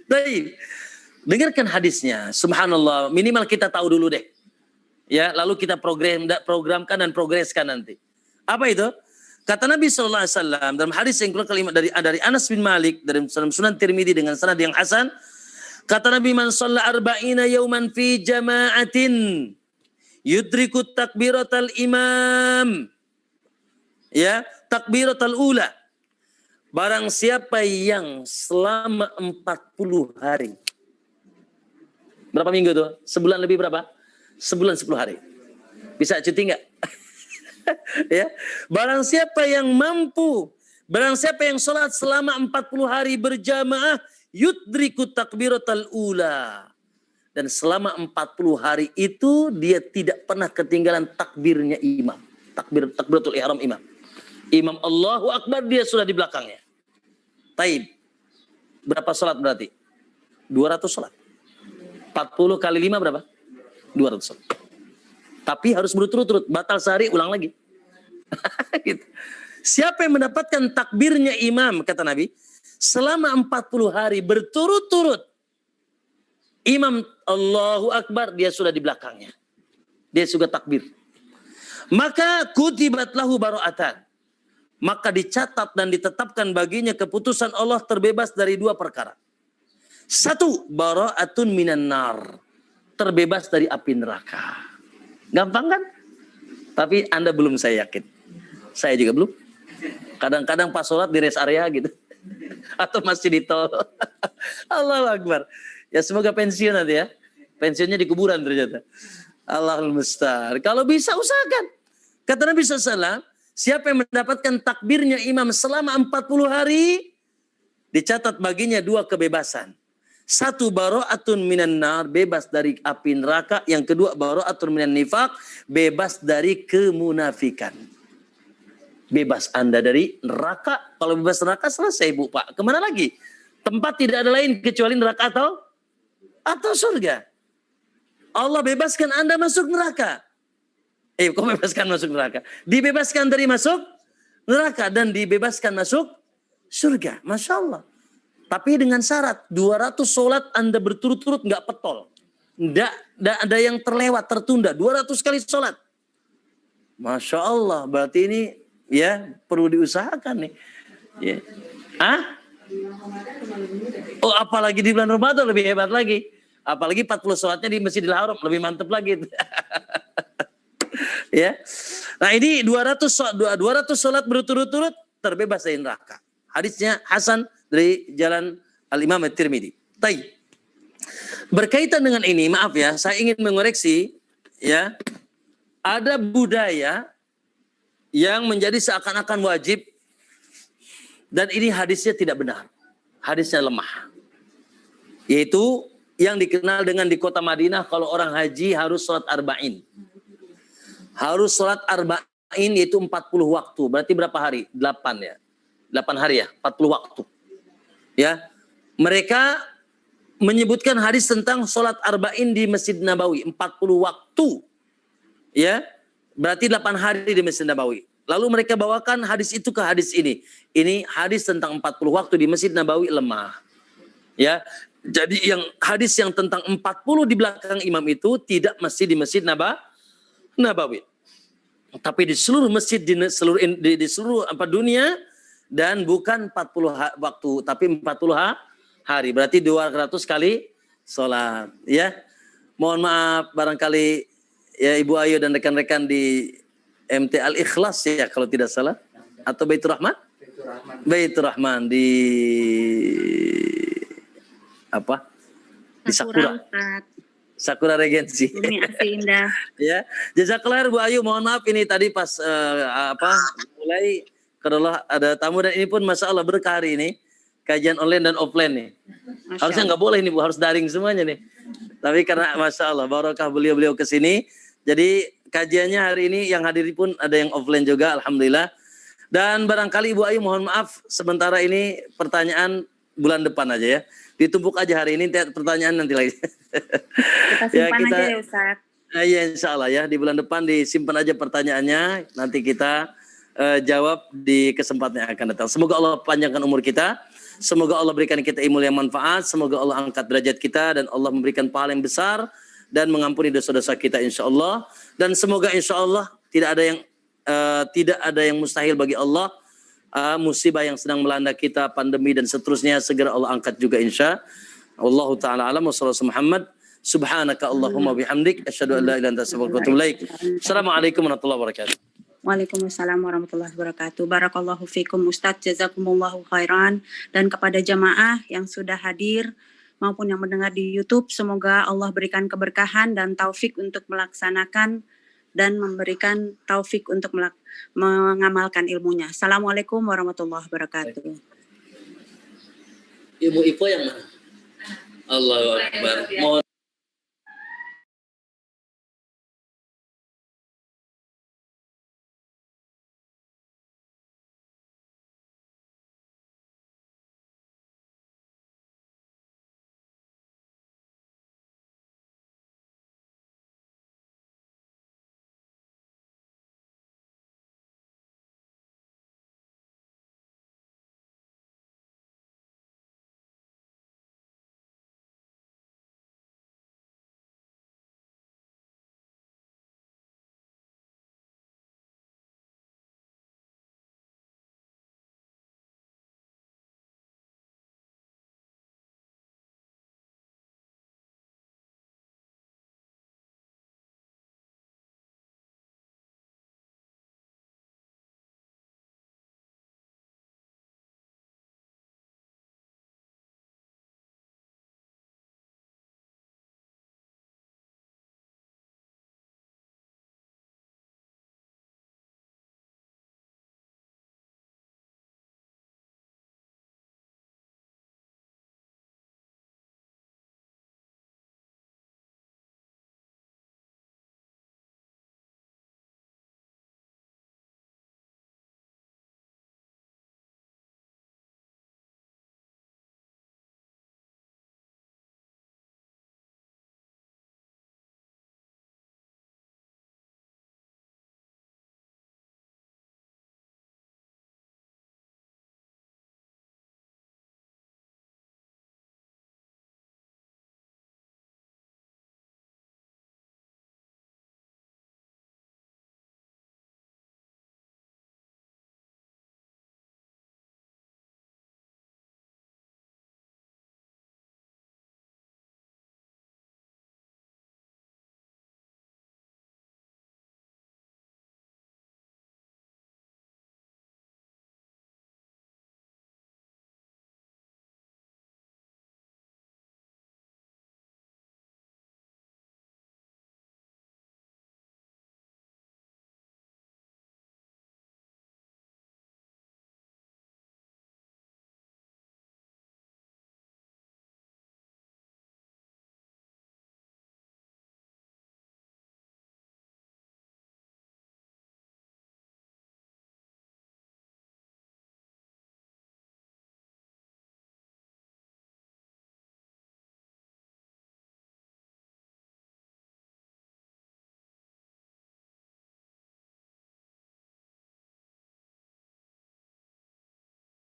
Baik. Dengarkan hadisnya. Subhanallah, minimal kita tahu dulu deh. Ya, lalu kita programkan dan progreskan nanti. Apa itu? Kata Nabi sallallahu alaihi wasallam dalam hadis yang keluar dari Anas bin Malik dari Sunan Tirmidzi dengan sanad yang hasan, kata Nabi, man shalla arba'ina yauman fi jama'atin yudriku takbiratal imam. Ya, takbiratal ula. Barang siapa yang selama 40 hari. Berapa minggu tuh? Sebulan lebih berapa? Sebulan 10 hari. Bisa cuti nggak? Ya. Barang siapa yang mampu, barang siapa yang sholat selama 40 hari berjamaah, yudriku takbiratal ula. Dan selama 40 hari itu dia tidak pernah ketinggalan takbirnya imam. Takbiratul ihram imam. Imam Allahu Akbar, dia sudah di belakangnya. Taib. Berapa sholat berarti? 200 sholat. 40 kali 5 berapa? 200 sholat. Tapi harus berturut-turut. Batal sehari, ulang lagi. Gitu. Siapa yang mendapatkan takbirnya imam, kata Nabi, selama 40 hari berturut-turut, imam Allahu Akbar, dia sudah di belakangnya. Dia sudah takbir. Maka kutibat lahu baro'atan. Maka dicatat dan ditetapkan baginya keputusan Allah terbebas dari 2 perkara. 1, baro'atun minan nar. Terbebas dari api neraka. Gampang kan? Tapi Anda belum, saya yakin. Saya juga belum. Kadang-kadang pas sholat di rest area gitu. Atau masih di tol. Allahu Akbar. Ya semoga pensiun nanti ya. Pensiunnya di kuburan ternyata. Allahul Musta'an. Kalau bisa usahakan. Kata Nabi SAW, siapa yang mendapatkan takbirnya imam selama 40 hari, dicatat baginya 2 kebebasan. 1, baro'atun minan nar, bebas dari api neraka. Yang kedua, baro'atun minan nifaq, bebas dari kemunafikan. Bebas Anda dari neraka. Kalau bebas neraka selesai, Bu, Pak. Kemana lagi? Tempat tidak ada lain kecuali neraka atau surga. Allah bebaskan Anda masuk neraka. Kok bebaskan masuk neraka? Dibebaskan dari masuk neraka dan dibebaskan masuk surga. Masya Allah. Tapi dengan syarat 200 sholat Anda berturut-turut nggak petol. Nggak ada yang terlewat, tertunda. 200 kali sholat. Masya Allah. Berarti ini ya perlu diusahakan nih. Ya. Oh, apalagi di bulan Ramadan lebih hebat lagi. Apalagi 40 sholatnya di Masjidil Haram, lebih mantap lagi. Ya. Nah, ini 200 sholat berturut-turut terbebas dari neraka. Hadisnya Hasan dari jalan Al-Imam At-Tirmidzi. Baik. Berkaitan dengan ini, maaf ya, saya ingin mengoreksi ya. Ada budaya yang menjadi seakan-akan wajib, dan ini hadisnya tidak benar. Hadisnya lemah. Yaitu yang dikenal dengan di kota Madinah, kalau orang haji harus sholat arba'in. Harus sholat arba'in, yaitu 40 waktu. Berarti berapa hari? 8 ya. 8 hari ya, 40 waktu. Ya. Mereka menyebutkan hadis tentang sholat arba'in di Masjid Nabawi. 40 waktu. Ya. Berarti 8 hari di Masjid Nabawi. Lalu mereka bawakan hadis itu ke hadis ini. Ini hadis tentang 40 waktu di Masjid Nabawi lemah. Ya. Jadi yang hadis yang tentang 40 di belakang imam itu tidak mesti di Masjid Nabawi. Tapi di seluruh masjid di seluruh dunia, dan bukan 40 waktu tapi 40 hari. Berarti 200 kali sholat, ya. Mohon maaf barangkali ya Ibu Ayu dan rekan-rekan di MT Al-Ikhlas ya kalau tidak salah, atau Baitur Rahman? Baitur Rahman di apa? Di Sakura. Sakura Regency. Bumi Asih Indah. Ya, jazakallah Bu Ayu, mohon maaf ini tadi pas mulai kalau ada tamu, dan ini pun Masya Allah berkah hari ini, kajian online dan offline nih. Harusnya nggak boleh nih Bu, harus daring semuanya nih. Tapi karena Masya Allah barokah beliau-beliau ke sini, jadi kajiannya hari ini yang hadir pun ada yang offline juga, alhamdulillah. Dan barangkali Ibu Ayu mohon maaf sementara ini pertanyaan bulan depan aja ya. Ditumpuk aja hari ini, pertanyaan nanti lagi. Kita simpan aja ya Ustaz. Iya insya Allah ya, di bulan depan disimpan aja pertanyaannya. Nanti kita jawab di kesempatan yang akan datang. Semoga Allah panjangkan umur kita. Semoga Allah berikan kita ilmu yang manfaat. Semoga Allah angkat derajat kita dan Allah memberikan pahala yang besar dan mengampuni dosa-dosa kita insya Allah. Dan semoga insya Allah tidak ada yang mustahil bagi Allah. Musibah yang sedang melanda kita, pandemi dan seterusnya, segera Allah angkat juga insya Allah ta'ala alam wa sallallahu Muhammad. Subhanaka Allahumma bihamdik asyhadu an la ilaha illa anta astaghfiruka wa atubu ilaik. Assalamualaikum warahmatullahi wabarakatuh. Waalaikumsalam warahmatullahi wabarakatuh. Barakallahu fikum Ustadz, jazakumullahu khairan. Dan kepada jamaah yang sudah hadir maupun yang mendengar di YouTube, semoga Allah berikan keberkahan dan taufik untuk melaksanakan dan memberikan taufik untuk mengamalkan ilmunya. Assalamualaikum warahmatullahi wabarakatuh. Ibu Ipo yang mana? Allahu Akbar. Mohon